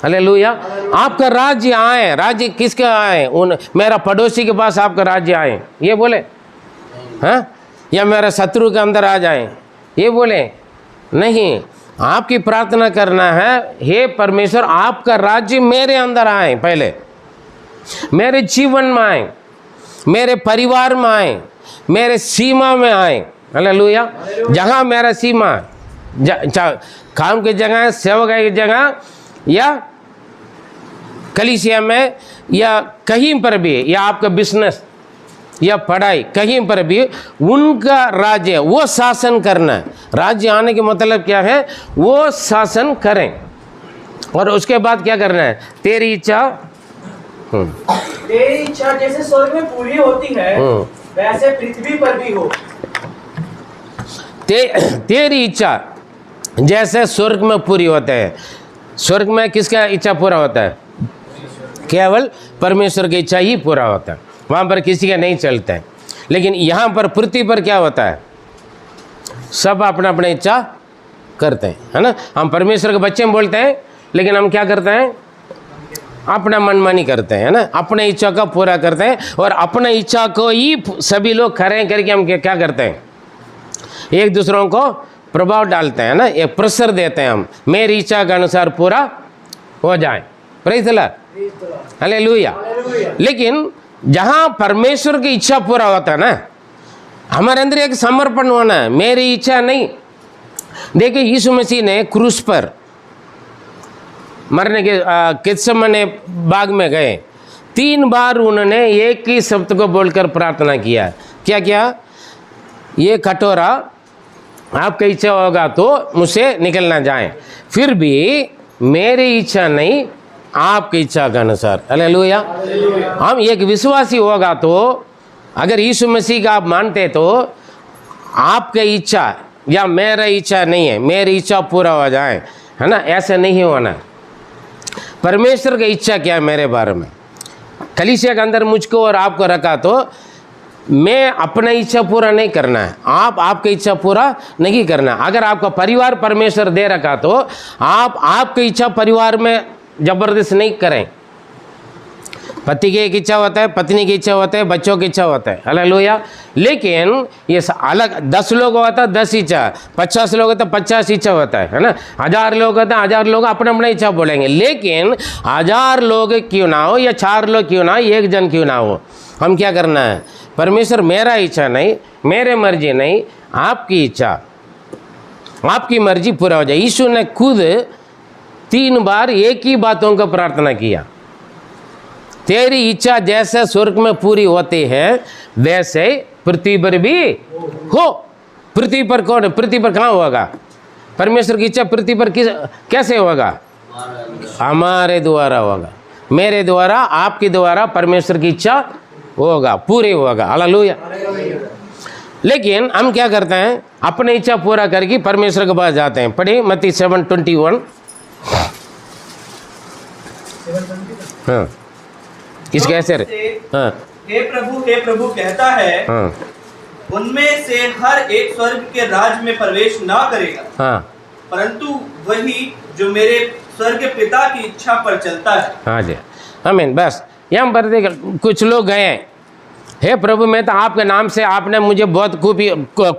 हालेलुया। आपका राज्य आए। राज्य किसका आए? उन मेरा पड़ोसी के पास आपका राज्य आए, ये बोले? हाँ, या मेरा शत्रु के अंदर आ जाए, ये बोले? नहीं। आपकी प्रार्थना करना है, हे परमेश्वर आपका राज्य मेरे अंदर आए, पहले मेरे जीवन में आए, मेरे परिवार में आए, मेरे सीमा में आए। हालेलुया। जहाँ मेरा सीमा, काम की जगह, सेवकाई की जगह, या कलीसिया में, या कहीं पर भी, या आपका बिजनेस या पढ़ाई, कहीं पर भी उनका राज्य, वो शासन करना है। राज्य आने के मतलब क्या है? वो शासन करें। और उसके बाद क्या करना है? तेरी इच्छा, तेरी इच्छा जैसे स्वर्ग में पूरी होती है वैसे पृथ्वी पर भी हो। तेरी इच्छा जैसे स्वर्ग में पूरी होता है। स्वर्ग में किसका इच्छा पूरा होता है? केवल परमेश्वर की इच्छा ही पूरा होता है, वहाँ पर किसी का नहीं चलता है। लेकिन यहाँ पर पृथ्वी पर क्या होता है? सब अपना अपना इच्छा करते हैं, है ना। हम परमेश्वर के बच्चे में बोलते हैं, लेकिन हम क्या करते हैं? अपना मनमानी करते हैं, है ना। अपने इच्छा का पूरा करते हैं, और अपने इच्छा को ही सभी लोग करें करके हम क्या करते हैं? एक दूसरों को प्रभाव डालते हैं ना, एक प्रेशर देते हैं हम, मेरी इच्छा के अनुसार पूरा हो जाए। Praise the Lord, hallelujah. लेकिन जहाँ परमेश्वर की इच्छा पूरा होता है ना, हमारे अंदर एक समर्पण होना है, मेरी इच्छा नहीं। देखिए यीशु मसीह ने क्रूस पर मरने के गेत्सेमने बाग में गए, 3 बार उन्होंने एक ही शब्द को बोलकर प्रार्थना किया। क्या क्या? ये कटोरा आपकी इच्छा होगा तो मुझसे निकलना जाए, फिर भी मेरी इच्छा नहीं, आपकी इच्छा के अनुसार। हालेलुया। हम एक विश्वासी होगा तो, अगर यीशु मसीह का आप मानते तो आपकी इच्छा या मेरा इच्छा नहीं है, मेरी इच्छा पूरा हो जाए, है ना। ऐसा नहीं होना। परमेश्वर की इच्छा क्या है मेरे बारे में? कलीसिया के अंदर मुझको और आपको रखा तो मैं अपना इच्छा पूरा नहीं करना है, आप आपकी इच्छा पूरा नहीं करना। अगर आपका परिवार परमेश्वर दे रखा तो आप आपकी इच्छा परिवार में जबरदस्त नहीं करें। पति की एक इच्छा होता है, पत्नी की इच्छा होता है, बच्चों की इच्छा होता है। हालेलुया। लेकिन ये अलग 10 लोग होता है 10 इच्छा, 50 लोग होता है 50 इच्छा होता है ना। 1000 लोग होता है 1000 लोग अपना अपना इच्छा बोलेंगे। लेकिन 1000 लोग क्यों ना हो, या 4 लोग क्यों ना हो, 1 जन क्यों ना हो, हम क्या करना है? परमेश्वर मेरा इच्छा नहीं, मेरे मर्जी नहीं, आपकी इच्छा, आपकी मर्जी पूरा हो जाए। यीशु ने खुद 3 बार एक ही बातों का प्रार्थना किया, तेरी इच्छा जैसे स्वर्ग में पूरी होती है वैसे पृथ्वी पर भी हो। पृथ्वी पर कौन है? पृथ्वी पर कहाँ होगा? परमेश्वर की इच्छा पृथ्वी पर कैसे होगा? हमारे द्वारा होगा, मेरे द्वारा, आपके द्वारा परमेश्वर की इच्छा होगा, पूरी होगा। हालेलुया। लेकिन हम क्या करते हैं? अपनी इच्छा पूरा करके परमेश्वर के पास जाते हैं। पढ़िए मत्ती 7:21। हाँ, किस कैसे? हाँ, हे प्रभु कहता है, हाँ, उनमें से हर एक स्वर्ग के राज में प्रवेश ना करेगा, हाँ, परंतु वही जो मेरे स्वर्ग पिता की इच्छा पर चलता है। हाँ जी, आमीन। बस यहाँ पर देख, कुछ लोग गए, हे प्रभु मैं तो आपके नाम से आपने मुझे बहुत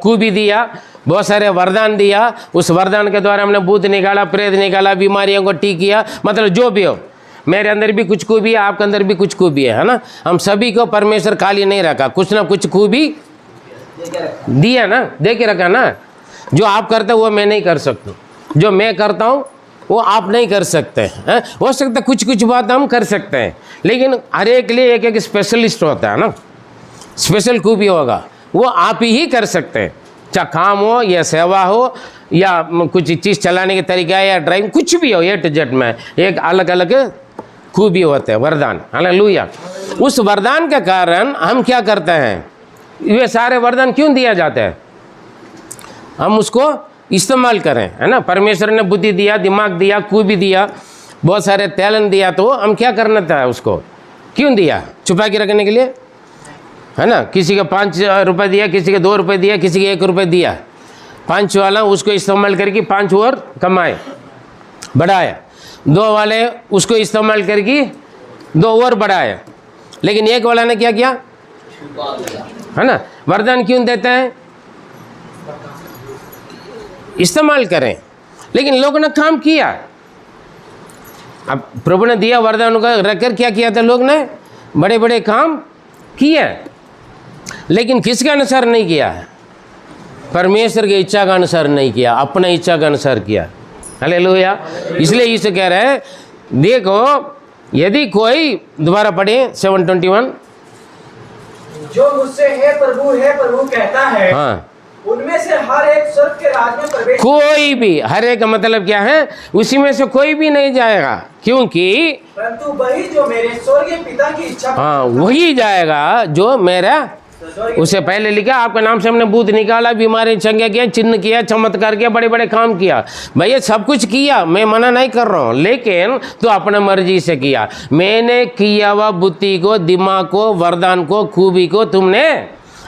खूबी दिया, बहुत सारे वरदान दिया, उस वरदान के द्वारा हमने भूत निकाला, प्रेत निकाला, बीमारियों को ठीक किया, मतलब जो भी हो, मेरे अंदर भी कुछ खूबी है, आपके अंदर भी कुछ खूबी है ना। हम सभी को परमेश्वर खाली नहीं रखा, कुछ ना कुछ खूबी दिया ना, दे के रखा ना। जो आप करते हो वो मैं नहीं कर सकता, जो मैं करता हूँ वो आप नहीं कर सकते हैं। हो सकता है कुछ कुछ बात हम कर सकते हैं, लेकिन हर एक लिए एक एक स्पेशलिस्ट होता है ना, स्पेशल खूबी होगा, वो आप ही कर सकते हैं। चाहे काम हो या सेवा हो या कुछ चीज़ चलाने के तरीका या ड्राइविंग, कुछ भी हो, ए टू जेड में एक अलग अलग खूबी होते हैं, वरदान। हालेलुया। उस वरदान के कारण हम क्या करते हैं, ये सारे वरदान क्यों दिया जाते हैं, हम उसको इस्तेमाल करें, है ना। परमेश्वर ने बुद्धि दिया, दिमाग दिया, खूबी दिया, बहुत सारे टैलेंट दिया, तो हम क्या करना था, उसको क्यों दिया, छुपा के रखने के लिए, है ना। किसी को 5 रुपये दिया, किसी को 2 रुपये दिया, किसी को 1 रुपये दिया, 5 वाला उसको इस्तेमाल करके 5 और कमाए बढ़ाया, 2 वाले उसको इस्तेमाल करके 2 और बढ़ाया, लेकिन 1 वाला ने क्या किया, है ना। वरदान क्यों देते हैं, इस्तेमाल करें, लेकिन लोगों ने काम किया। अब प्रभु ने दिया वरदान का रखकर क्या किया था, लोग ने बड़े बड़े काम किए, लेकिन किसके अनुसार नहीं किया, परमेश्वर की इच्छा का अनुसार नहीं किया, अपने इच्छा का अनुसार किया। हालेलुया। इसलिए इसे कह रहे हैं, देखो यदि कोई, दोबारा पढ़े 7:21, जो मुझसे है प्रभु कहता है, हाँ, उनमें से हर एक स्वर्ग के राज में प्रवेश, कोई भी, हर एक का मतलब क्या है, उसी में से कोई भी नहीं जाएगा, क्योंकि परंतु वही जो मेरे स्वर्गीय पिता की इच्छा, हाँ, वही जाएगा जो मेरा, उसे पहले लिखा, आपके नाम से हमने भूत निकाला, बीमारी चंगे किया, चिन्ह किया, चमत्कार किया, बड़े बड़े काम किया। भैया सब कुछ किया, मैं मना नहीं कर रहा हूँ, लेकिन तो अपने मर्जी से किया। मैंने किया हुआ बुद्धि को, दिमाग को, वरदान को, खूबी को तुमने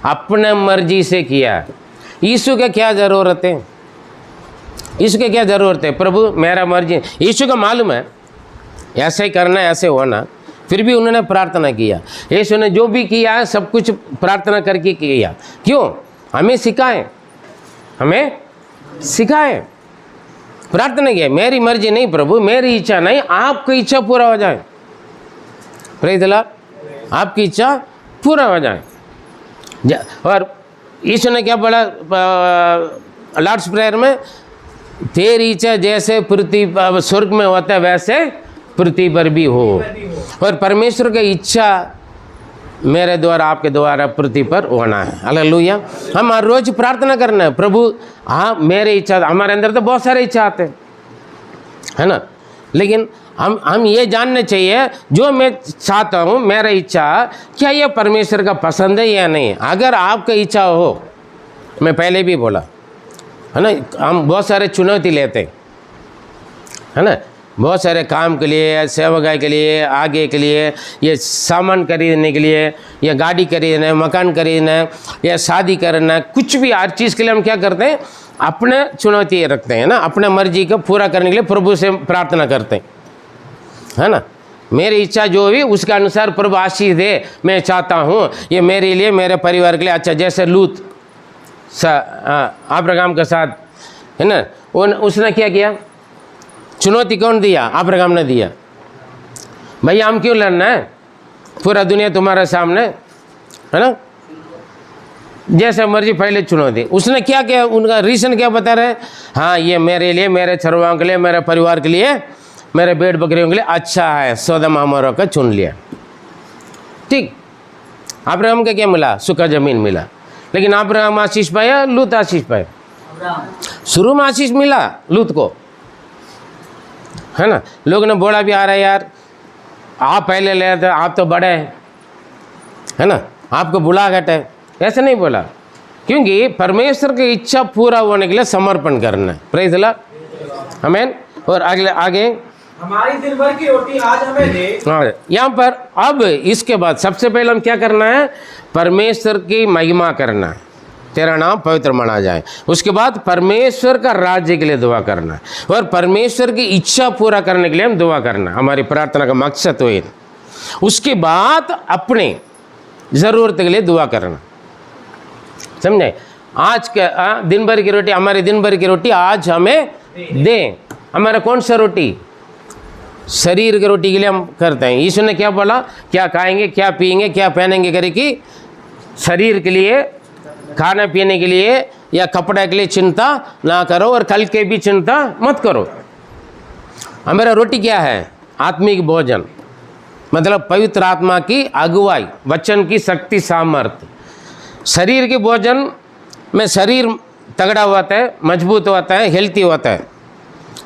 अपने मर्जी से किया। यीशु का क्या ज़रूरत है, यीशु की क्या ज़रूरत है, प्रभु मेरा मर्जी, यीशु का मालूम है ऐसे ही करना, ऐसे होना, फिर भी उन्होंने प्रार्थना किया। यीशु ने जो भी किया है सब कुछ प्रार्थना करके किया। क्यों, हमें सिखाएं, हमें सिखाएं, प्रार्थना किया, मेरी मर्जी नहीं प्रभु, मेरी इच्छा नहीं, आपकी इच्छा पूरा हो जाए। प्रेज़ द लॉर्ड, आपकी इच्छा पूरा हो जाए। और यीशु ने क्या पढ़ा लॉर्ड्स प्रेयर में, तेरी इच्छा जैसे पृथ्वी स्वर्ग में होता है वैसे पृथ्वी पर भी हो। और परमेश्वर की इच्छा मेरे द्वारा, आपके द्वारा पृथ्वी पर होना है। हालेलुया। हम हर रोज प्रार्थना करना है, प्रभु हाँ मेरी इच्छा, हमारे अंदर तो बहुत सारे इच्छा आते हैं, है ना, लेकिन हम ये जानने चाहिए जो मैं चाहता हूँ, मेरा इच्छा क्या ये परमेश्वर का पसंद है या नहीं। अगर आपका इच्छा हो, मैं पहले भी बोला है ना, हम बहुत सारे चुनौती लेते हैं, है ना, बहुत सारे काम के लिए, सेवकाई के लिए, आगे के लिए, ये सामान खरीदने के लिए, या गाड़ी खरीदना है, मकान खरीदना है, या शादी करना है, कुछ भी हर चीज़ के लिए हम क्या करते हैं, अपने चुनौती रखते हैं ना, अपने मर्जी को पूरा करने के लिए प्रभु से प्रार्थना करते हैं, है ना। मेरी इच्छा जो भी उसके अनुसार प्रभु आशीष दे, मैं चाहता हूँ ये मेरे लिए, मेरे परिवार के लिए अच्छा। जैसे लूत अब्राहम के साथ, है ना, उसने क्या किया, चुनौती कौन दिया, अब्राहम ने दिया। भैया हम क्यों लड़ना है, पूरा दुनिया तुम्हारे सामने, है ना, जैसे मर्जी पहले चुनौती। उसने क्या किया, उनका रीज़न क्या बता रहे हैं, हाँ ये मेरे लिए, मेरे चरवाओं के लिए, मेरे परिवार के लिए, मेरे भेड़ बकरियों के लिए अच्छा है, सौदा मामरों का चुन लिया। ठीक, अब्राहम का क्या मिला, सूखा जमीन मिला, लेकिन अब्राहम आशीष पाया, लूत आशीष पाया। शुरू में आशीष मिला लूत को, है ना, लोग ने बोला भी आ रहा है यार आप पहले ले थे, आप तो बड़े हैं, है ना, आपको बुलाहट है, ऐसे नहीं बोला, क्योंकि परमेश्वर की इच्छा पूरा होने के लिए समर्पण करना है। प्रेज़ द लॉर्ड, आमीन। और आगे हमारी दिन भर की रोटी आज हमें दे। हाँ, यहाँ पर अब इसके बाद सबसे पहले हम क्या करना है, परमेश्वर की महिमा करना है, तेरा नाम पवित्र माना जाए। उसके बाद परमेश्वर का राज्य के लिए दुआ करना है, और परमेश्वर की इच्छा पूरा करने के लिए हम दुआ करना, हमारी प्रार्थना का मकसद तो ये। उसके बाद अपने ज़रूरत के लिए दुआ करना, समझे। आज का दिन भर की रोटी, हमारी दिन भर की रोटी आज हमें दें। हमारा कौन सा रोटी, शरीर की रोटी के लिए हम करते हैं। यीशु ने क्या बोला, क्या खाएंगे, क्या पिएंगे, क्या पहनेंगे करे कि शरीर के लिए, खाने पीने के लिए या कपड़े के लिए चिंता ना करो, और कल के भी चिंता मत करो। हमारा रोटी क्या है? आत्मिक भोजन, मतलब पवित्र आत्मा की अगुवाई, वचन की शक्ति सामर्थ्य। शरीर के भोजन में शरीर तगड़ा होता है, मजबूत होता है, हेल्थी होता है,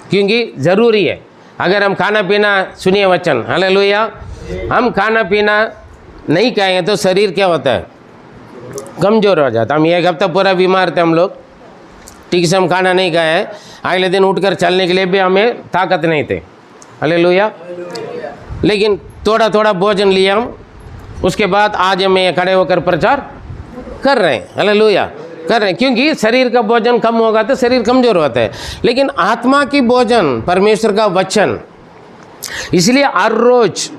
क्योंकि ज़रूरी है। अगर हम खाना पीना, सुनिए वचन, हालेलुया, हम खाना पीना नहीं खाएंगे तो शरीर क्या होता है? कमज़ोर हो जाता है। हम एक हफ्ता पूरा बीमार थे हम लोग, ठीक से हम खाना नहीं खाए, अगले दिन उठकर चलने के लिए भी हमें ताकत नहीं थे, हालेलुया। लेकिन थोड़ा थोड़ा भोजन लिया हम, उसके बाद आज हम ये खड़े होकर प्रचार कर रहे हैं, हालेलुया, कर रहे हैं, क्योंकि शरीर का भोजन कम होगा तो शरीर कमज़ोर होता है। लेकिन आत्मा की भोजन, परमेश्वर का वचन, इसलिए हर रोज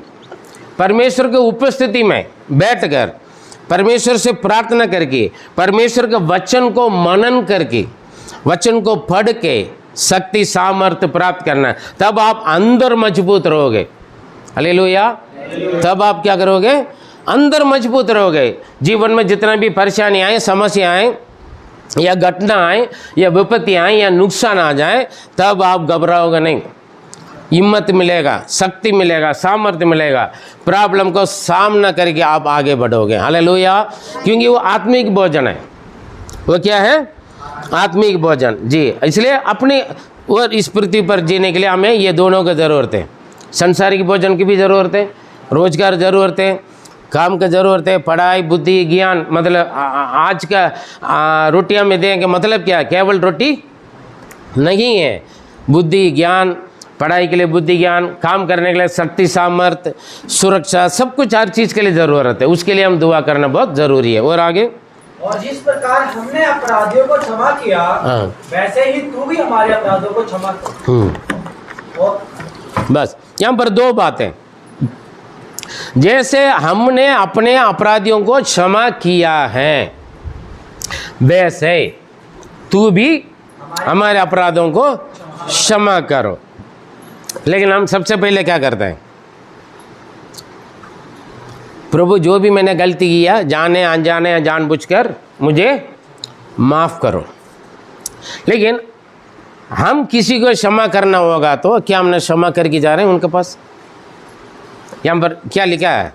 परमेश्वर की उपस्थिति में बैठकर, परमेश्वर से प्रार्थना करके, परमेश्वर के वचन को मनन करके, वचन को पढ़ के शक्ति सामर्थ्य प्राप्त करना है। तब आप अंदर मजबूत रहोगे, हालेलुया। तब आप क्या करोगे? अंदर मजबूत रहोगे। जीवन में जितना भी परेशानी आए, समस्या आए, या घटना आए, या विपत्ति आए, या नुकसान आ जाए, तब आप घबराओगे नहीं। हिम्मत मिलेगा, शक्ति मिलेगा, सामर्थ्य मिलेगा, प्रॉब्लम को सामना करके आप आगे बढ़ोगे, हालेलुया। क्योंकि वो आत्मिक भोजन है। वो क्या है? आत्मिक भोजन, जी। इसलिए अपनी और इस पृथ्वी पर जीने के लिए हमें ये दोनों की ज़रूरत है। संसारिक भोजन की भी ज़रूरत है, रोजगार ज़रूरत है, काम का ज़रूरत है, पढ़ाई, बुद्धि, ज्ञान। मतलब आज का रोटियां में देंगे मतलब क्या? केवल रोटी नहीं है, बुद्धि ज्ञान, पढ़ाई के लिए बुद्धि ज्ञान, काम करने के लिए शक्ति सामर्थ्य, सुरक्षा, सब कुछ हर चीज़ के लिए ज़रूरत है। उसके लिए हम दुआ करना बहुत ज़रूरी है। और आगे, और जिस प्रकार हमने अपराधियों को क्षमा किया, वैसे ही तू भी हमारे अपराधों को क्षमा कर। और बस यहाँ पर दो बातें, जैसे हमने अपने अपराधियों को क्षमा किया है, वैसे तू भी हमारे अपराधों को क्षमा करो। लेकिन हम सबसे पहले क्या करते हैं? प्रभु, जो भी मैंने गलती किया, जाने अनजाने या जानबूझकर, मुझे माफ़ करो। लेकिन हम किसी को क्षमा करना होगा तो क्या हमने क्षमा करके जा रहे हैं उनके पास? यहाँ पर क्या लिखा है?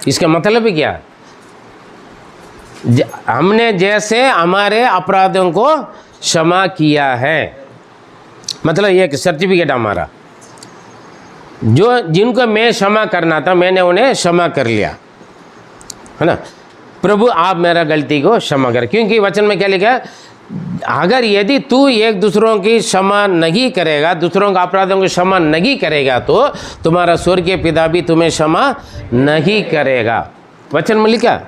इसका मतलब ही क्या है? हमने जैसे हमारे अपराधों को क्षमा किया है, मतलब ये एक सर्टिफिकेट हमारा, जो जिनको मैं क्षमा करना था मैंने उन्हें क्षमा कर लिया, है ना। प्रभु, आप मेरा गलती को क्षमा करें। क्योंकि वचन में क्या लिखा है? अगर यदि तू एक दूसरों की क्षमा नहीं करेगा, दूसरों के अपराधों की क्षमा नहीं करेगा, तो तुम्हारा स्वर्गीय पिता भी तुम्हें क्षमा नहीं करेगा। वचन में लिखा।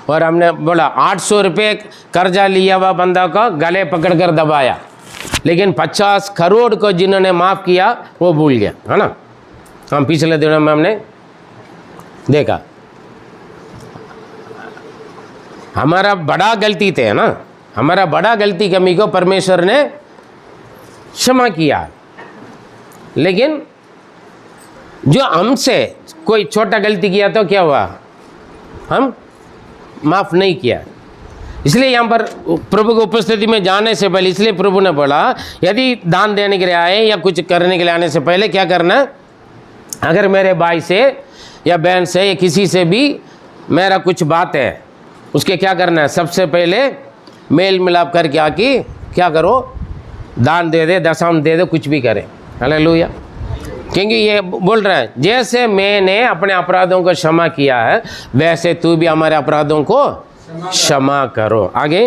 और हमने बोला 800 रुपये कर्जा लिया हुआ बंदा को गले पकड़कर दबाया, लेकिन 50 करोड़ को जिन्होंने माफ़ किया वो भूल गया, है ना। हम पिछले दिनों में हमने देखा, हमारा बड़ा गलती थे, है ना, हमारा बड़ा गलती कमी को परमेश्वर ने क्षमा किया। लेकिन जो हमसे कोई छोटा गलती किया तो क्या हुआ? हम माफ़ नहीं किया। इसलिए यहाँ पर प्रभु की उपस्थिति में जाने से पहले, इसलिए प्रभु ने बोला यदि दान देने के लिए आए या कुछ करने के लिए आने से पहले क्या करना? अगर मेरे भाई से या बहन से या किसी से भी मेरा कुछ बात है, उसके क्या करना है? सबसे पहले मेल मिलाप करके आके क्या करो? दान दे दे, दशम दे दे, कुछ भी करें, हालेलुया। क्योंकि ये बोल रहा है जैसे मैंने अपने अपराधों को क्षमा किया है, वैसे तू भी हमारे अपराधों को क्षमा करो। आगे,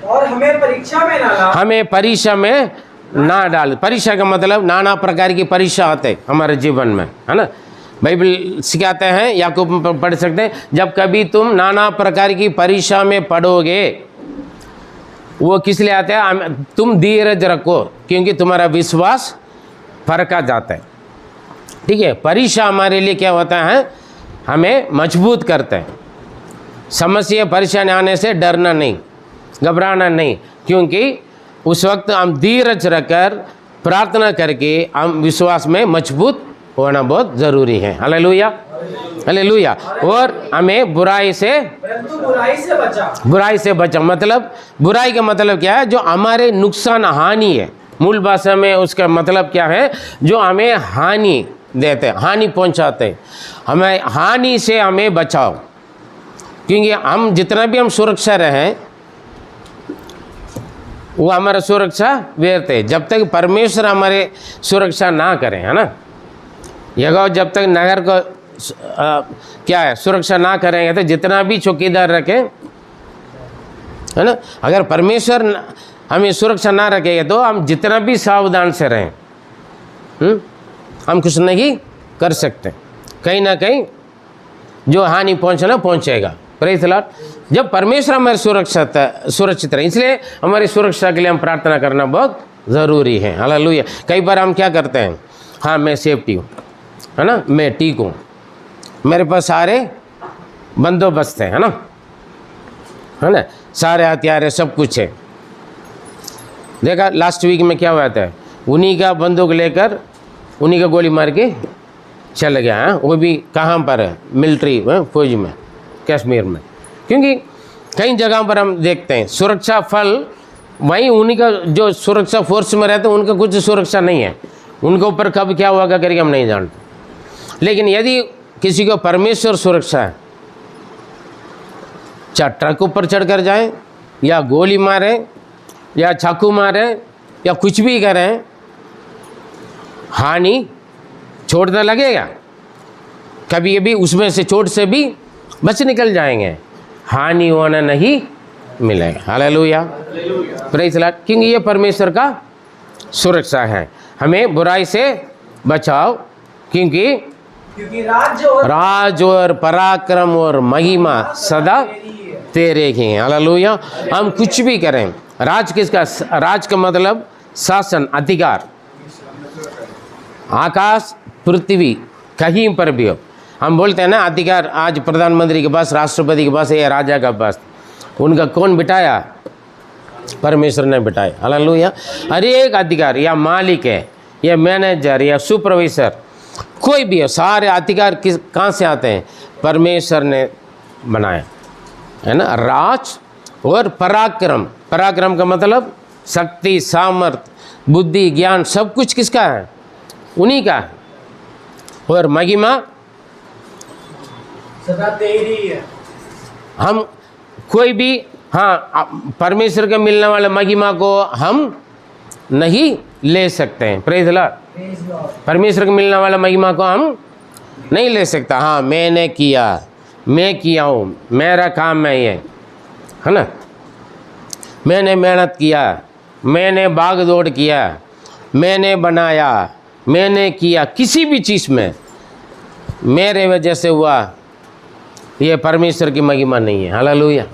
और हमें परीक्षा में ना ला, हमें परीक्षा में ना डाल। परीक्षा का मतलब नाना प्रकार की परीक्षा आते हमारे जीवन में, है ना। बाइबल सिखाते हैं, याकूब में पढ़ सकते हैं, जब कभी तुम नाना प्रकार की परीक्षा में पढ़ोगे, वो किस लिए आते हैं? तुम धीरज रखो, क्योंकि तुम्हारा विश्वास परखा जाता है। ठीक है, परीक्षा हमारे लिए क्या होता है? हमें मजबूत करते हैं। समस्या परेशानी आने से डरना नहीं, घबराना नहीं, क्योंकि उस वक्त हम धीरज रखकर प्रार्थना करके हम विश्वास में मजबूत होना बहुत ज़रूरी है। Hallelujah, hallelujah. और हमें बुराई से, परंतु बुराई से बचा। बुराई से बचा मतलब, बुराई का मतलब क्या है? जो हमारे नुकसान हानि है, मूल भाषा में उसका मतलब क्या है? जो हमें हानि देते हैं, हानि पहुंचाते हैं, हमें हानि से हमें बचाओ। क्योंकि हम जितना भी हम सुरक्षा रहें वो हमारा सुरक्षा व्यर्थ है जब तक परमेश्वर हमारे सुरक्षा ना करें, है ना। यह जब तक नगर को क्या है सुरक्षा ना करेंगे तो जितना भी चौकीदार रखें, है ना, अगर परमेश्वर हमें सुरक्षा ना रखेगा तो हम जितना भी सावधान से रहें हम कुछ नहीं कर सकते, कहीं ना कहीं जो हानि पहुंचना पहुंचेगा। Praise the Lord. जब परमेश्वर हमारे सुरक्षित रहे, इसलिए हमारी सुरक्षा के लिए हम प्रार्थना करना बहुत ज़रूरी है। हालेलुया। कई बार हम क्या करते हैं, हाँ मैं सेफ्टी हूँ, है ना, मैं ठीक हूँ, मेरे पास सारे बंदोबस्त है ना, सारे हथियार है, सब कुछ है। देखा लास्ट वीक में क्या हुआ था, उन्हीं का बंदूक लेकर उन्हीं का गोली मार के चल गया है। वो भी कहाँ पर है, मिलिट्री फौज में, कश्मीर में। क्योंकि कई जगहों पर हम देखते हैं सुरक्षा फल वहीं उन्हीं का जो सुरक्षा फोर्स में रहते हैं उनका कुछ सुरक्षा नहीं है, उनके ऊपर कब क्या होगा करके हम नहीं जानते। लेकिन यदि किसी को परमेश्वर सुरक्षा है, चाहे ट्रक ऊपर चढ़कर जाए या गोली मारे या चाकू मारे या कुछ भी करें, हानि चोट तो लगेगा, कभी कभी उसमें से चोट से भी बच निकल जाएंगे, हानि होना नहीं मिलेगा। Hallelujah, praise the Lord. क्योंकि ये परमेश्वर का सुरक्षा है, हमें बुराई से बचाओ, क्योंकि राज और पराक्रम और महिमा सदा तेरे ही हैं। हालेलुया। हम कुछ भी करें, राज किसका? राज का मतलब शासन, अधिकार, आकाश पृथ्वी कहीं पर भी हो। हम बोलते हैं ना अधिकार आज प्रधानमंत्री के पास, राष्ट्रपति के पास या राजा के पास, उनका कौन बिठाया? परमेश्वर ने बिठाया। हालेलुया। हर एक अधिकार या मालिक है या मैनेजर या सुपरवाइजर कोई भी हो, सारे अधिकार कहाँ से आते हैं? परमेश्वर ने बनाया, है ना। राज और पराक्रम, पराक्रम का मतलब शक्ति, सामर्थ्य, बुद्धि, ज्ञान, सब कुछ किसका है? उन्हीं का है। और महिमा सदा तेरी है। हम कोई भी, हाँ, परमेश्वर के मिलने वाले महिमा को हम नहीं ले सकते हैं। Praise the Lord. परमेश्वर के मिलने वाला महिमा को हम नहीं ले सकता। हाँ मैंने किया, मैं किया हूँ, मेरा काम है ये, है ना, मैंने मेहनत किया, मैंने भाग दौड़ किया, मैंने बनाया, मैंने किया, किसी भी चीज़ में मेरे वजह से हुआ, ये परमेश्वर की महिमा नहीं है। हालेलुया।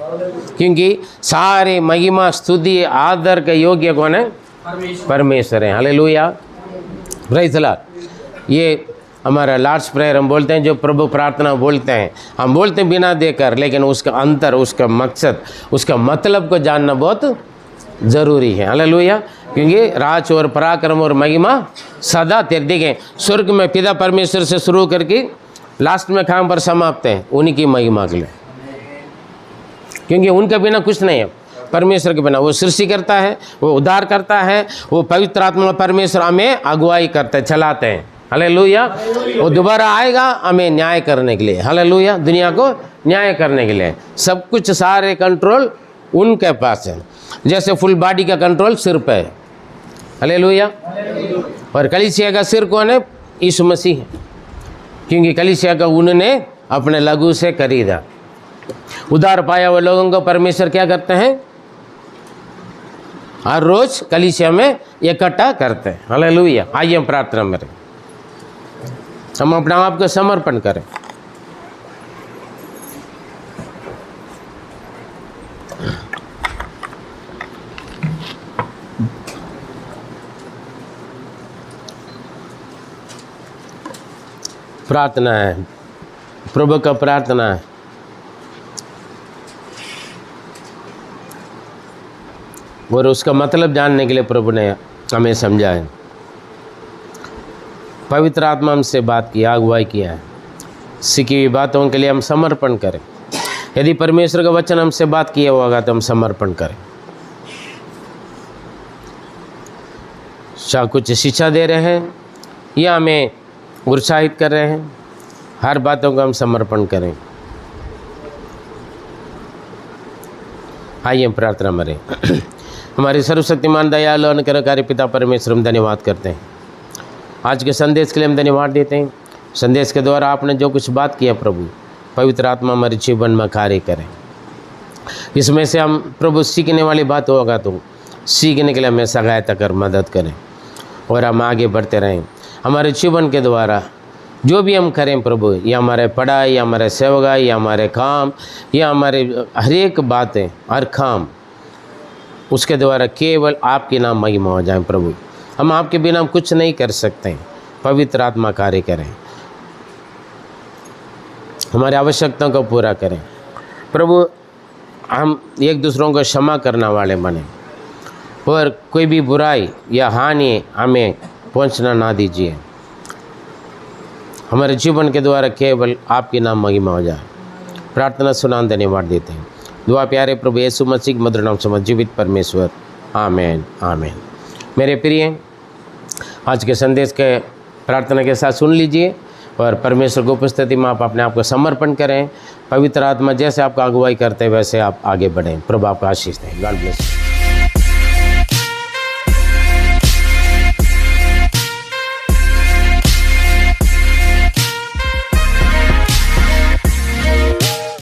क्योंकि सारे महिमा, स्तुति, आदर के योग्य कौन है? परमेश्वर है। Hallelujah, praise the Lord. ये हमारा लॉर्ड्स प्रेयर हम बोलते हैं, जो प्रभु प्रार्थना बोलते हैं, हम बोलते हैं बिना देकर, लेकिन उसका अंतर, उसका मकसद, उसका मतलब को जानना बहुत ज़रूरी है। हालेलुया। क्योंकि राज और पराक्रम और महिमा सदा तेरे। देखें स्वर्ग में पिता परमेश्वर से शुरू करके लास्ट में कहाँ पर समाप्त है? उन्हीं की महिमा के लिए, क्योंकि उनके बिना कुछ नहीं है। परमेश्वर के बिना, वो सृष्टि करता है, वो उद्धार करता है, वो पवित्र आत्मा परमेश्वर हमें अगुवाई करते, चलाते हैं। हालेलुया। वो दोबारा आएगा हमें न्याय करने के लिए। हालेलुया। दुनिया को न्याय करने के लिए सब कुछ, सारे कंट्रोल उनके पास है। जैसे फुल बॉडी का कंट्रोल सिर पे है। हालेलुया। और कलीसिया का सिर कौन है? यीशु मसीह है। क्योंकि कलीसिया का उन्होंने अपने लहू से खरीदा। उद्धार पाया हुए लोगों को परमेश्वर क्या करते हैं? हर रोज कलीसिया में इकट्ठा करते हैं। हालेलुया। आइए हम प्रार्थना में रहें, हम अपने आप को समर्पण करें। प्रार्थना है, प्रभु का प्रार्थना है। और उसका मतलब जानने के लिए प्रभु ने हमें समझाया, पवित्र आत्मा हमसे बात की, अगुवाई किया है। सीखी हुई बातों के लिए हम समर्पण करें। यदि परमेश्वर का वचन हमसे बात किया होगा तो हम समर्पण करें। कुछ शिक्षा दे रहे हैं या हमें उत्साहित कर रहे हैं। हर बातों को हम समर्पण करें। आइए प्रार्थना करें। हमारे सर्वशक्तिमान दयालु अनुग्रहकारी पिता परमेश्वर, हम धन्यवाद करते हैं आज के संदेश के लिए। हम धन्यवाद देते हैं। संदेश के द्वारा आपने जो कुछ बात किया प्रभु, पवित्र आत्मा हमारे जीवन में कार्य करें। इसमें से हम प्रभु सीखने वाली बात होगा तो सीखने के लिए हमें सहायता कर मदद करें और हम आगे बढ़ते रहें। हमारे जीवन के द्वारा जो भी हम करें प्रभु, या हमारे पढ़ाई, या हमारे सेवा, या हमारे काम, या हमारे हर एक बातें, हर काम, उसके द्वारा केवल आपके नाम महिमा हो जाए प्रभु। हम आपके बिना कुछ नहीं कर सकते। पवित्र आत्मा कार्य करें, हमारी आवश्यकताओं को पूरा करें प्रभु। हम एक दूसरों को क्षमा करने वाले बने और कोई भी बुराई या हानि हमें पहुंचना ना दीजिए। हमारे जीवन के द्वारा केवल आपके नाम महिमा हो जाए। प्रार्थना सुना धन्यवाद देते हैं। दुआ प्यारे प्रभु यीशु मसीह के मधुर नाम से जीवित परमेश्वर, आमीन आमीन। मेरे प्रिय, आज के संदेश के प्रार्थना के साथ सुन लीजिए और परमेश्वर की उपस्थिति में आप अपने आप को समर्पण करें। पवित्र आत्मा जैसे आपका अगुवाई करते हैं वैसे आप आगे बढ़ें। प्रभु आपका आशीष दें। God bless.